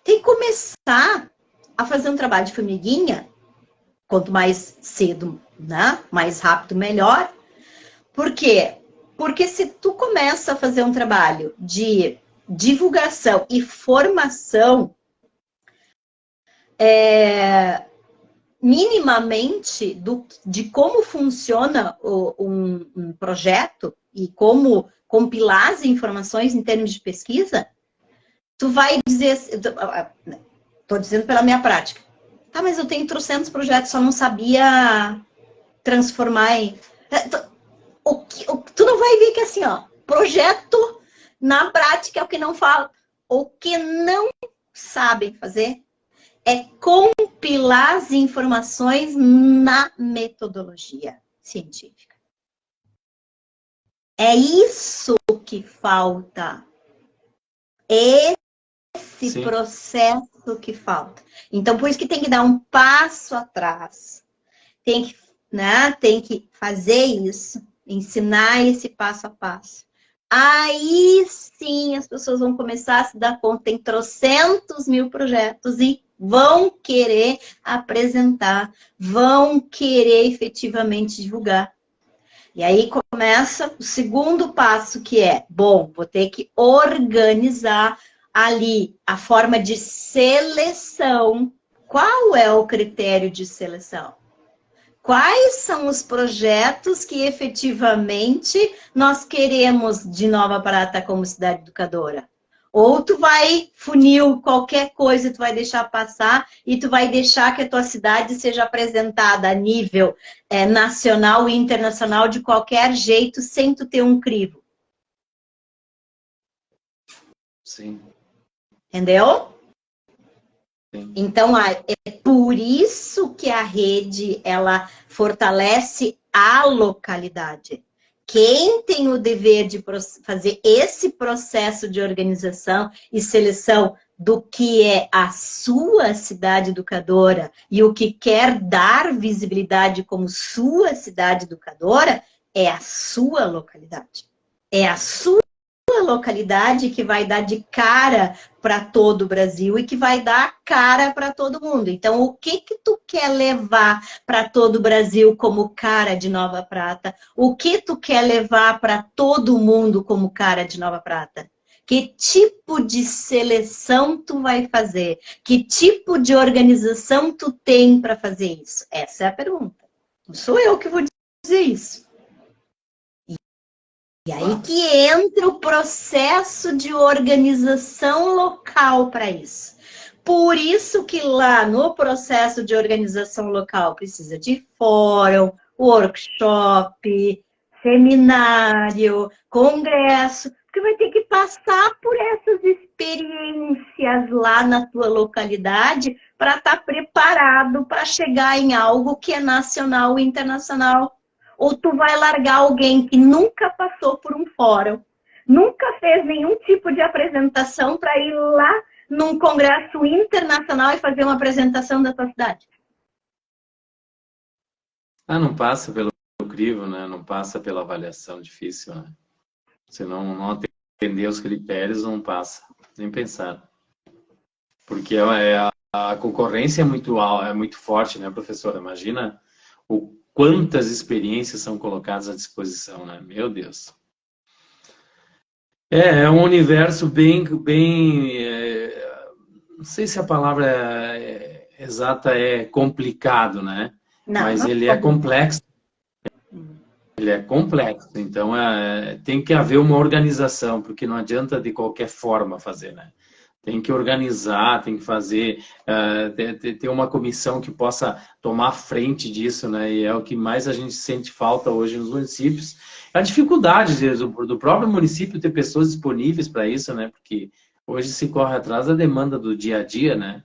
[SPEAKER 2] Tem que começar a fazer um trabalho de formiguinha, quanto mais cedo, né? Mais rápido, melhor. Por quê? Porque se tu começa a fazer um trabalho de divulgação e formação minimamente de como funciona um projeto e como compilar as informações em termos de pesquisa, tu vai dizer, estou dizendo pela minha prática, tá, mas eu tenho 300 projetos, só não sabia transformar em... Tu não vai ver que assim, ó, projeto na prática é o que não fala. O que não sabem fazer é compilar as informações na metodologia científica. É isso que falta. Esse processo que falta. Então, por isso que tem que dar um passo atrás. Tem que fazer isso, ensinar esse passo a passo. Aí sim as pessoas vão começar a se dar conta, tem 300.000 projetos e vão querer apresentar, vão querer efetivamente divulgar. E aí começa o segundo passo, que é, bom, vou ter que organizar ali a forma de seleção. Qual é o critério de seleção? Quais são os projetos que efetivamente nós queremos de Nova Prata como cidade educadora? Ou tu vai funil qualquer coisa, tu vai deixar passar e tu vai deixar que a tua cidade seja apresentada a nível nacional e internacional de qualquer jeito, sem tu ter um crivo.
[SPEAKER 1] Sim.
[SPEAKER 2] Entendeu? Então, é por isso que a rede, ela fortalece a localidade. Quem tem o dever de fazer esse processo de organização e seleção do que é a sua cidade educadora e o que quer dar visibilidade como sua cidade educadora, é a sua localidade. É a sua localidade que vai dar de cara para todo o Brasil e que vai dar cara para todo mundo. Então, o que tu quer levar para todo o Brasil como cara de Nova Prata? O que tu quer levar para todo mundo como cara de Nova Prata? Que tipo de seleção tu vai fazer? Que tipo de organização tu tem para fazer isso? Essa é a pergunta. Não sou eu que vou dizer isso. E aí que entra o processo de organização local para isso. Por isso que lá no processo de organização local precisa de fórum, workshop, seminário, congresso, porque vai ter que passar por essas experiências lá na tua localidade para estar preparado para chegar em algo que é nacional e internacional. Ou tu vai largar alguém que nunca passou por um fórum, nunca fez nenhum tipo de apresentação para ir lá num congresso internacional e fazer uma apresentação da tua cidade?
[SPEAKER 1] Não passa pelo crivo, né? Não passa pela avaliação difícil, né? Se não atender os critérios, não passa. Nem pensar. Porque a concorrência é muito forte, né, professora? Imagina quantas experiências são colocadas à disposição, né? Meu Deus. É um universo não sei se a palavra exata é complicado, né?
[SPEAKER 2] Não,
[SPEAKER 1] Mas
[SPEAKER 2] não
[SPEAKER 1] ele
[SPEAKER 2] é
[SPEAKER 1] é
[SPEAKER 2] complicado.
[SPEAKER 1] complexo. Ele é complexo, então tem que haver uma organização, porque não adianta de qualquer forma fazer, né? Tem que organizar, tem que fazer, ter uma comissão que possa tomar frente disso, né? E é o que mais a gente sente falta hoje nos municípios. A dificuldade do próprio município ter pessoas disponíveis para isso, né? Porque hoje se corre atrás da demanda do dia a dia, né?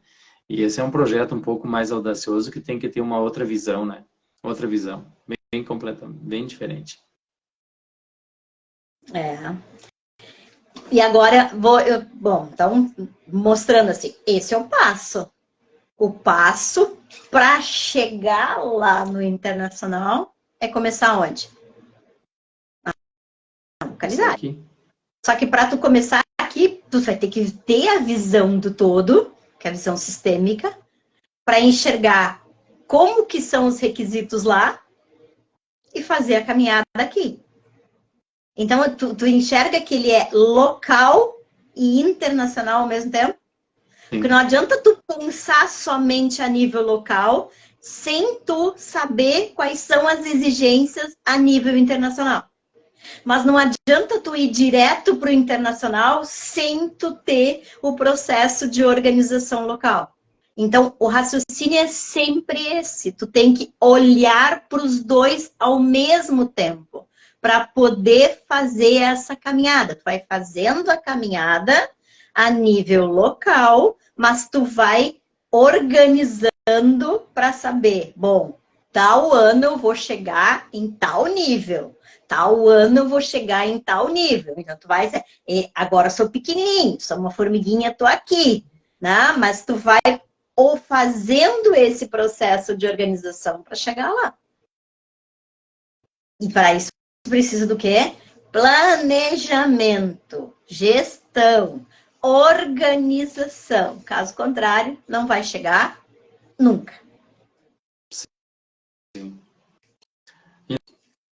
[SPEAKER 1] E esse é um projeto um pouco mais audacioso que tem que ter uma outra visão, né? Outra visão, bem completa, bem diferente.
[SPEAKER 2] É. E agora, bom, então, mostrando assim, esse é o passo. O passo para chegar lá no internacional é começar onde? Na localidade. Só que para tu começar aqui, tu vai ter que ter a visão do todo, que é a visão sistêmica, para enxergar como que são os requisitos lá e fazer a caminhada aqui. Então, tu enxerga que ele é local e internacional ao mesmo tempo? Sim. Porque não adianta tu pensar somente a nível local sem tu saber quais são as exigências a nível internacional. Mas não adianta tu ir direto para o internacional sem tu ter o processo de organização local. Então, o raciocínio é sempre esse. Tu tem que olhar para os dois ao mesmo tempo para poder fazer essa caminhada. Tu vai fazendo a caminhada a nível local, mas tu vai organizando para saber, bom, tal ano eu vou chegar em tal nível, tal ano eu vou chegar em tal nível. Então tu vai dizer, agora eu sou pequenininho, sou uma formiguinha, tô aqui, né? Mas tu vai ou fazendo esse processo de organização para chegar lá. E para isso precisa do quê? Planejamento, gestão, organização. Caso contrário, não vai chegar nunca.
[SPEAKER 1] Sim. E,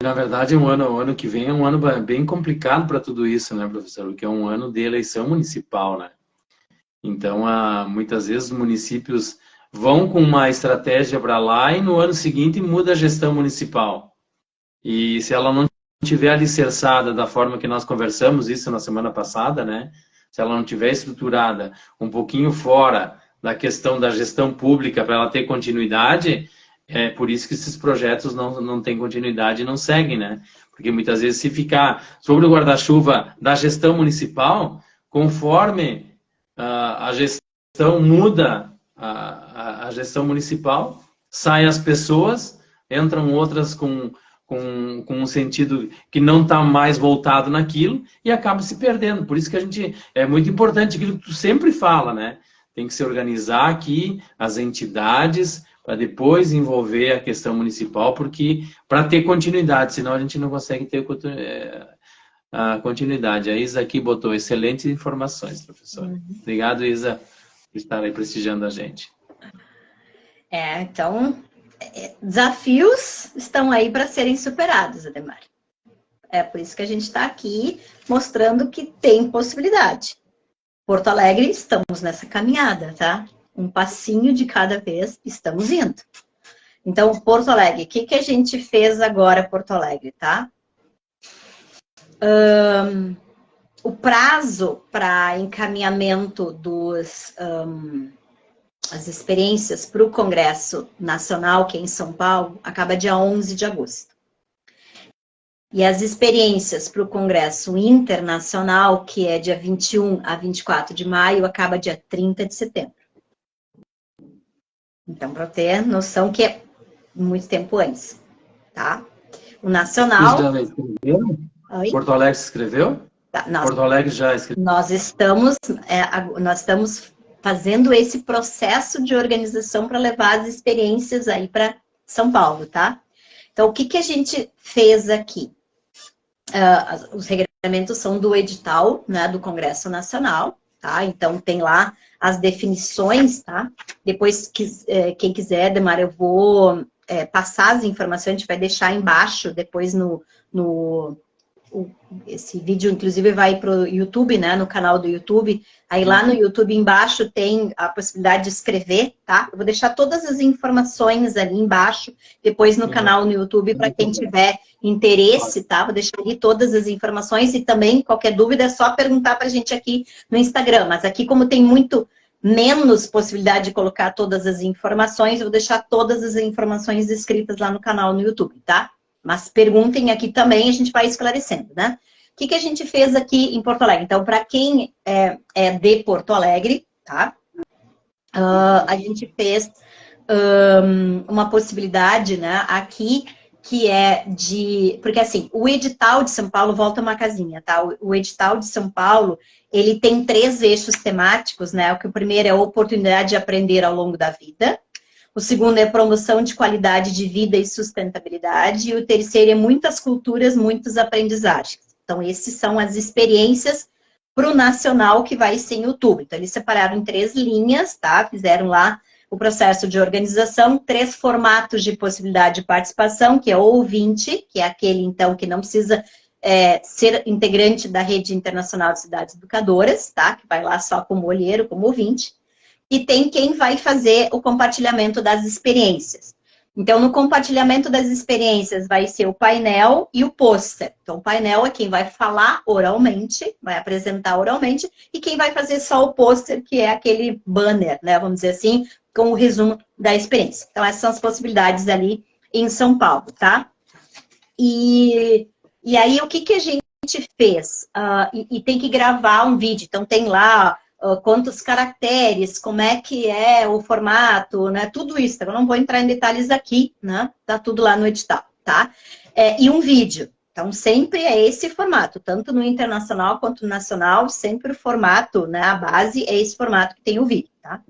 [SPEAKER 1] na verdade, o ano que vem é um ano bem complicado para tudo isso, né, professor? Porque é um ano de eleição municipal, né? Então, muitas vezes os municípios vão com uma estratégia para lá e no ano seguinte muda a gestão municipal. E se ela não tiver alicerçada da forma que nós conversamos isso na semana passada, né? Se ela não tiver estruturada um pouquinho fora da questão da gestão pública para ela ter continuidade, é por isso que esses projetos não têm continuidade e não seguem, né? Porque muitas vezes se ficar sobre o guarda-chuva da gestão municipal, conforme a gestão muda, a gestão municipal, saem as pessoas, entram outras com um sentido que não está mais voltado naquilo e acaba se perdendo. Por isso que é muito importante aquilo que tu sempre fala, né? Tem que se organizar aqui as entidades para depois envolver a questão municipal, porque para ter continuidade, senão a gente não consegue ter a continuidade. A Isa aqui botou excelentes informações, professora. Obrigado, Isa, por estar aí prestigiando a gente.
[SPEAKER 2] Então, desafios estão aí para serem superados, Ademar. É por isso que a gente está aqui mostrando que tem possibilidade. Porto Alegre, estamos nessa caminhada, tá? Um passinho de cada vez, estamos indo. Então, Porto Alegre, o que a gente fez agora, Porto Alegre, tá? O prazo para encaminhamento as experiências para o Congresso Nacional, que é em São Paulo, acaba dia 11 de agosto. E as experiências para o Congresso Internacional, que é dia 21 a 24 de maio, acaba dia 30 de setembro. Então, para ter noção que é muito tempo antes, tá? O Nacional...
[SPEAKER 1] Vocês já escreveram? Oi? Porto Alegre se escreveu?
[SPEAKER 2] Tá,
[SPEAKER 1] Porto Alegre já escreveu.
[SPEAKER 2] Nós estamos fazendo esse processo de organização para levar as experiências aí para São Paulo, tá? Então, o que a gente fez aqui? Os regulamentos são do edital, né, do Congresso Nacional, tá? Então, tem lá as definições, tá? Depois, quem quiser, Demar, eu vou passar as informações, a gente vai deixar embaixo, depois esse vídeo, inclusive, vai para o YouTube, né? No canal do YouTube. Aí lá no YouTube embaixo tem a possibilidade de escrever, tá? Eu vou deixar todas as informações ali embaixo, depois no canal no YouTube, para quem tiver interesse, tá? Vou deixar ali todas as informações e também, qualquer dúvida, é só perguntar para a gente aqui no Instagram. Mas aqui, como tem muito menos possibilidade de colocar todas as informações, eu vou deixar todas as informações escritas lá no canal no YouTube, tá? Mas perguntem aqui também, a gente vai esclarecendo, né? O que a gente fez aqui em Porto Alegre? Então, para quem é de Porto Alegre, tá? A gente fez uma possibilidade, né? Aqui, que é de... Porque, assim, o edital de São Paulo, volta uma casinha, tá? O edital de São Paulo, ele tem 3 eixos temáticos, né? O primeiro é a oportunidade de aprender ao longo da vida. O segundo é promoção de qualidade de vida e sustentabilidade. E o terceiro é muitas culturas, muitas aprendizagens. Então, esses são as experiências para o nacional que vai ser em outubro. Então, eles separaram em 3 linhas, tá? Fizeram lá o processo de organização, 3 formatos de possibilidade de participação, que é o ouvinte, que é aquele, então, que não precisa ser integrante da Rede Internacional de Cidades Educadoras, tá? Que vai lá só como olheiro, como ouvinte. E tem quem vai fazer o compartilhamento das experiências. Então, no compartilhamento das experiências vai ser o painel e o pôster. Então, o painel é quem vai falar oralmente, vai apresentar oralmente, e quem vai fazer só o pôster, que é aquele banner, né, vamos dizer assim, com o resumo da experiência. Então, essas são as possibilidades ali em São Paulo, tá? E aí, o que a gente fez? E tem que gravar um vídeo. Então, tem lá... quantos caracteres, como é que é o formato, né? Tudo isso. Eu não vou entrar em detalhes aqui, né? Tá tudo lá no edital, tá? E um vídeo. Então, sempre é esse formato, tanto no internacional quanto no nacional, sempre o formato, né? A base é esse formato que tem o vídeo, tá?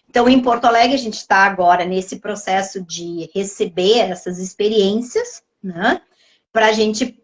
[SPEAKER 2] Então, em Porto Alegre, a gente está agora nesse processo de receber essas experiências, né?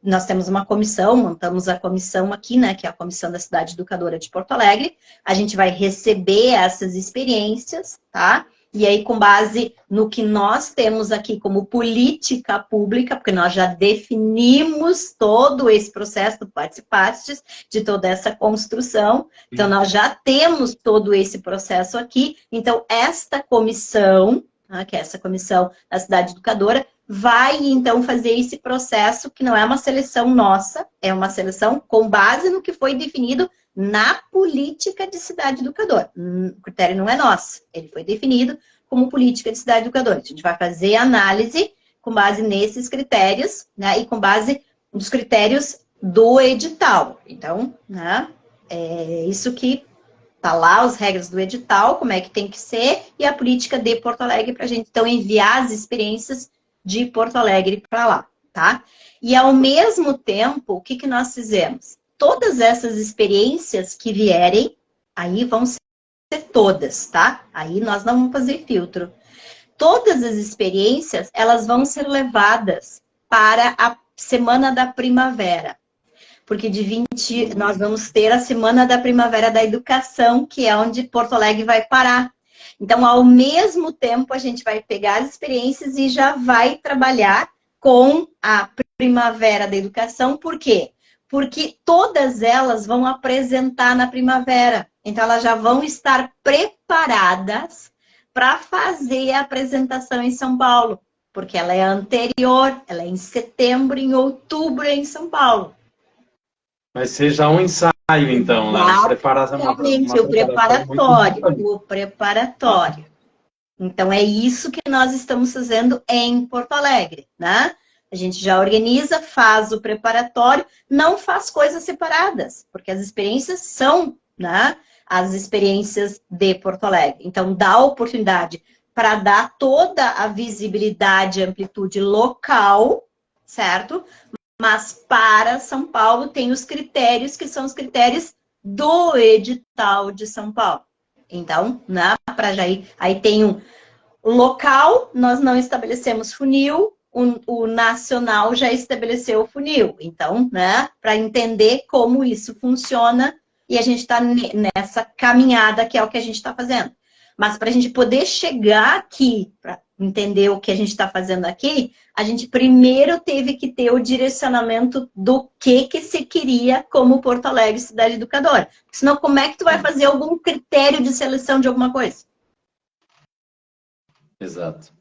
[SPEAKER 2] Nós temos uma comissão, montamos a comissão aqui, né, que é a Comissão da Cidade Educadora de Porto Alegre. A gente vai receber essas experiências, tá? E aí, com base no que nós temos aqui como política pública, porque nós já definimos todo esse processo, tu participaste de toda essa construção, então nós já temos todo esse processo aqui. Então, esta comissão, que é essa comissão da Cidade Educadora, vai, então, fazer esse processo, que não é uma seleção nossa, é uma seleção com base no que foi definido na política de cidade educadora. O critério não é nosso, ele foi definido como política de cidade educadora. A gente vai fazer análise com base nesses critérios, né, e com base nos critérios do edital. Então, né, é isso que tá lá, as regras do edital, como é que tem que ser, e a política de Porto Alegre para a gente, então, enviar as experiências de Porto Alegre para lá, tá? E ao mesmo tempo, o que nós fizemos? Todas essas experiências que vierem, aí vão ser todas, tá? Aí nós não vamos fazer filtro. Todas as experiências, elas vão ser levadas para a Semana da Primavera. Porque nós vamos ter a Semana da Primavera da Educação, que é onde Porto Alegre vai parar. Então, ao mesmo tempo, a gente vai pegar as experiências e já vai trabalhar com a Primavera da Educação. Por quê? Porque todas elas vão apresentar na primavera. Então, elas já vão estar preparadas para fazer a apresentação em São Paulo. Porque ela é anterior, ela é em setembro, em outubro é em São Paulo.
[SPEAKER 1] Vai ser já um ensaio, então, né?
[SPEAKER 2] O preparatório. Então, é isso que nós estamos fazendo em Porto Alegre, né? A gente já organiza, faz o preparatório, não faz coisas separadas, porque as experiências são, né, as experiências de Porto Alegre. Então, dá oportunidade para dar toda a visibilidade e amplitude local, certo? Mas para São Paulo tem os critérios que são os critérios do edital de São Paulo. Então, né, para já ir, aí tem um local, nós não estabelecemos funil, o nacional já estabeleceu o funil. Então, né, para entender como isso funciona, e a gente está nessa caminhada que é o que a gente está fazendo. Mas para a gente poder chegar aqui, para entender o que a gente está fazendo aqui, a gente primeiro teve que ter o direcionamento do que se queria como Porto Alegre Cidade Educadora. Senão, como é que tu vai fazer algum critério de seleção de alguma coisa?
[SPEAKER 1] Exato.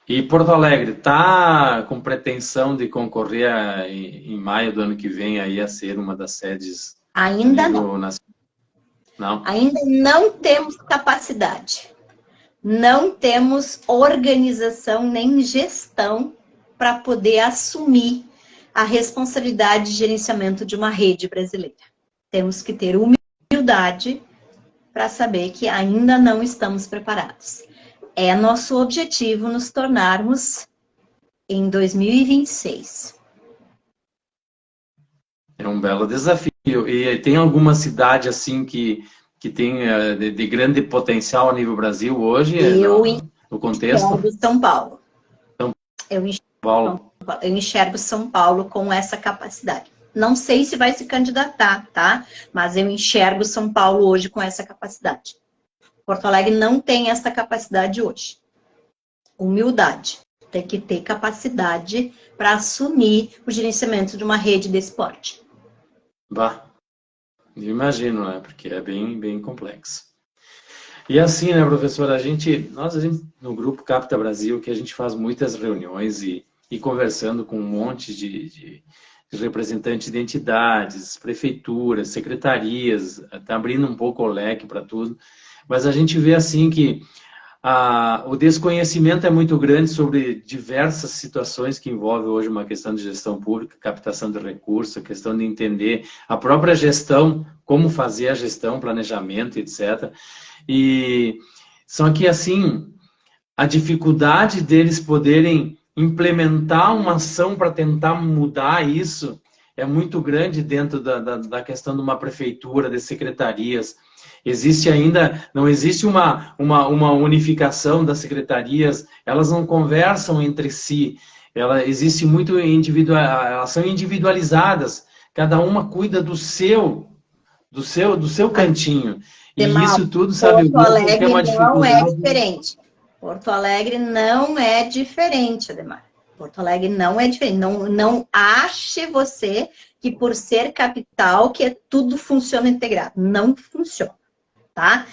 [SPEAKER 1] E Porto Alegre está com pretensão de concorrer em maio do ano que vem aí a ser uma das sedes?
[SPEAKER 2] Ainda não.
[SPEAKER 1] Não?
[SPEAKER 2] Ainda não temos capacidade. Não temos organização nem gestão para poder assumir a responsabilidade de gerenciamento de uma rede brasileira. Temos que ter humildade para saber que ainda não estamos preparados. É nosso objetivo nos tornarmos em 2026.
[SPEAKER 1] É um belo desafio. E tem alguma cidade assim que tem de grande potencial a nível Brasil hoje? No contexto?
[SPEAKER 2] Enxergo São Paulo.
[SPEAKER 1] Paulo.
[SPEAKER 2] Eu enxergo São Paulo com essa capacidade. Não sei se vai se candidatar, tá? Mas eu enxergo São Paulo hoje com essa capacidade. Porto Alegre não tem essa capacidade hoje. Humildade. Tem que ter capacidade para assumir o gerenciamento de uma rede desse porte.
[SPEAKER 1] Bah, eu imagino, né? Porque é bem complexo. E assim, né, professora, a gente no grupo Capta Brasil, que a gente faz muitas reuniões e conversando com um monte de representantes de entidades, prefeituras, secretarias, está abrindo um pouco o leque para tudo, mas a gente vê assim que o desconhecimento é muito grande sobre diversas situações que envolvem hoje uma questão de gestão pública, captação de recursos, a questão de entender a própria gestão, como fazer a gestão, planejamento, etc. E só que assim, a dificuldade deles poderem implementar uma ação para tentar mudar isso é muito grande dentro da questão de uma prefeitura, de secretarias. Não existe uma unificação das secretarias, elas não conversam entre si, existe muito elas são individualizadas, cada uma cuida do seu cantinho. E isso tudo, sabe,
[SPEAKER 2] Porto Alegre não é diferente. Porto Alegre não é diferente, Ademar. Porto Alegre não é diferente. Não ache você que por ser capital que tudo funciona integrado. Não funciona, tá?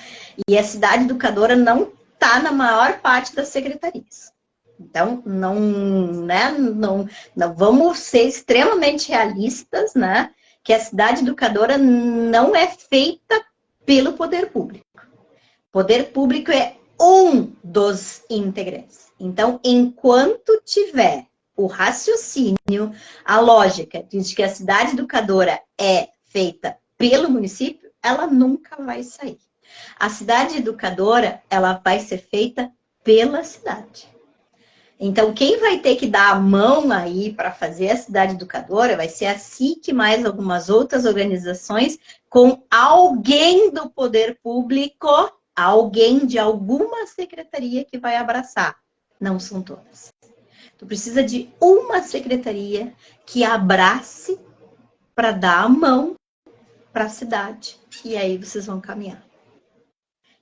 [SPEAKER 2] E a cidade educadora não está na maior parte das secretarias. Então, não vamos ser extremamente realistas, né? Que a cidade educadora não é feita pelo poder público. O poder público é um dos integrantes. Então, enquanto tiver o raciocínio, a lógica de que a cidade educadora é feita pelo município, ela nunca vai sair. A cidade educadora, ela vai ser feita pela cidade. Então, quem vai ter que dar a mão aí para fazer a cidade educadora vai ser a SIC mais algumas outras organizações com alguém do poder público, alguém de alguma secretaria que vai abraçar. Não são todas. Tu precisa de uma secretaria que abrace para dar a mão para a cidade. E aí vocês vão caminhar.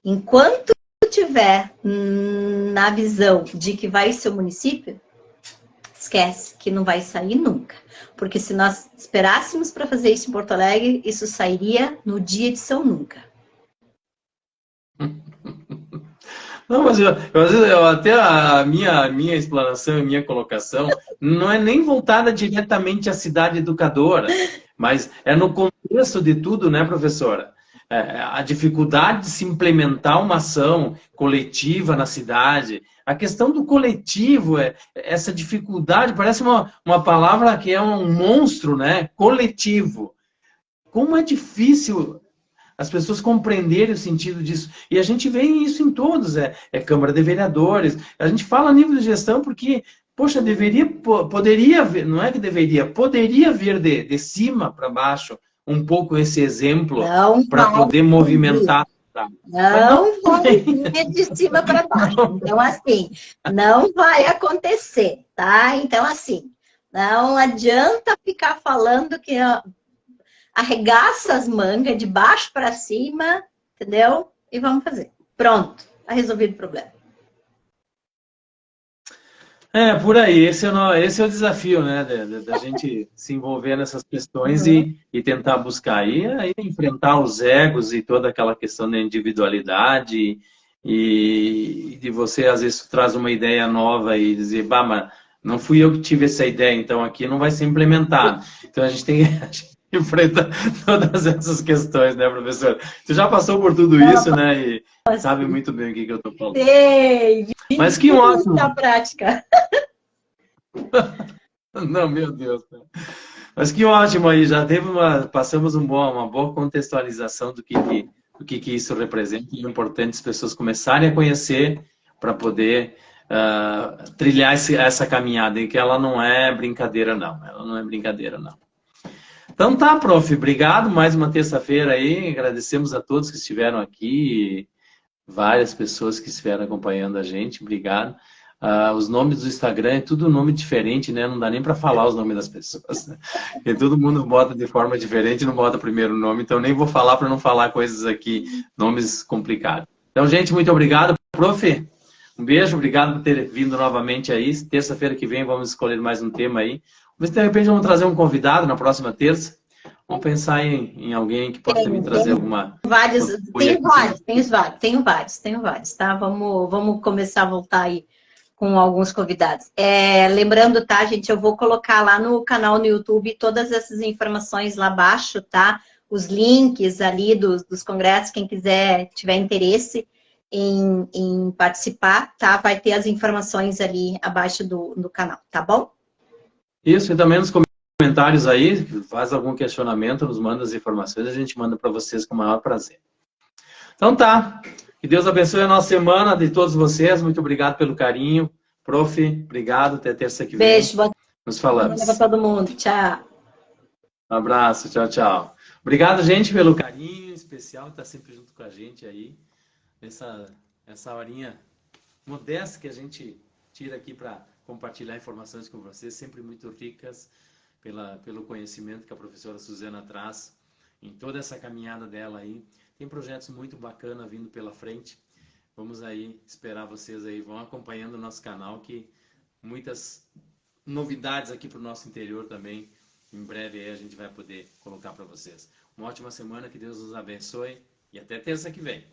[SPEAKER 2] Enquanto tiver na visão de que vai ser o município, esquece que não vai sair nunca. Porque se nós esperássemos para fazer isso em Porto Alegre, isso sairia no dia de São Nunca.
[SPEAKER 1] Não, mas até a minha explanação, a minha colocação, não é nem voltada diretamente à cidade educadora, mas é no contexto de tudo, né, professora? A dificuldade de se implementar uma ação coletiva na cidade, a questão do coletivo, essa dificuldade, parece uma palavra que é um monstro, né? Coletivo. Como é difícil as pessoas compreenderem o sentido disso. E a gente vê isso em todos, Câmara de Vereadores, a gente fala a nível de gestão porque, poxa, poderia ver, não é que deveria, poderia ver de cima para baixo um pouco esse exemplo para poder movimentar.
[SPEAKER 2] Não vai vir de cima para baixo. Então, assim, não vai acontecer, tá? Então, assim, não adianta ficar falando que arregaça as mangas de baixo para cima, entendeu? E vamos fazer. Pronto, tá resolvido o problema.
[SPEAKER 1] Por aí, esse é o desafio, né, da gente se envolver nessas questões
[SPEAKER 2] Uhum.
[SPEAKER 1] e tentar buscar. E aí enfrentar os egos e toda aquela questão da individualidade e de você, às vezes, traz uma ideia nova e dizer, bah, mas não fui eu que tive essa ideia, então aqui não vai ser implementado. Então a gente tem a gente enfrenta todas essas questões, né, professor? Você já passou por tudo isso, né, e sabe muito bem o que eu estou falando.
[SPEAKER 2] Sei,
[SPEAKER 1] Mas que
[SPEAKER 2] tudo isso na
[SPEAKER 1] ótimo!
[SPEAKER 2] prática.
[SPEAKER 1] Não, meu Deus. Mas que ótimo aí, já teve passamos uma boa contextualização do que isso representa. E é importante as pessoas começarem a conhecer para poder trilhar essa caminhada, e que ela não é brincadeira, não. Ela não é brincadeira, não. Então tá, prof, obrigado. Mais uma terça-feira aí. Agradecemos a todos que estiveram aqui, várias pessoas que estiveram acompanhando a gente. Obrigado. Os nomes do Instagram é tudo nome diferente, né? Não dá nem para falar os nomes das pessoas, né? Porque todo mundo bota de forma diferente, não bota primeiro nome, então nem vou falar para não falar coisas aqui, nomes complicados. Então, gente, muito obrigado. Prof, um beijo, obrigado por ter vindo novamente aí. Terça-feira que vem vamos escolher mais um tema aí. Vamos ver se de repente vamos trazer um convidado na próxima terça. Vamos pensar em alguém que possa me trazer alguma...
[SPEAKER 2] Vários, tenho vários, tá? Vamos começar a voltar aí com alguns convidados. Lembrando, tá, gente, eu vou colocar lá no canal no YouTube todas essas informações lá abaixo, tá? Os links ali dos congressos, quem quiser, tiver interesse em participar, tá? Vai ter as informações ali abaixo do canal, tá bom?
[SPEAKER 1] Isso, e também nos comentários aí, faz algum questionamento, nos manda as informações, a gente manda para vocês com o maior prazer. Então tá, que Deus abençoe a nossa semana de todos vocês, muito obrigado pelo carinho. Prof, obrigado, até terça que vem.
[SPEAKER 2] Beijo, boa
[SPEAKER 1] Nos falamos.
[SPEAKER 2] semana para todo mundo, tchau.
[SPEAKER 1] Um abraço, tchau, tchau. Obrigado, gente, pelo carinho especial, que tá sempre junto com a gente aí, essa horinha modesta que a gente tira aqui para compartilhar informações com vocês, sempre muito ricas pelo conhecimento que a professora Suzana traz em toda essa caminhada dela aí. Tem projetos muito bacanas vindo pela frente. Vamos aí esperar vocês aí, vão acompanhando o nosso canal, que muitas novidades aqui para o nosso interior também, em breve aí a gente vai poder colocar para vocês. Uma ótima semana, que Deus nos abençoe e até terça que vem.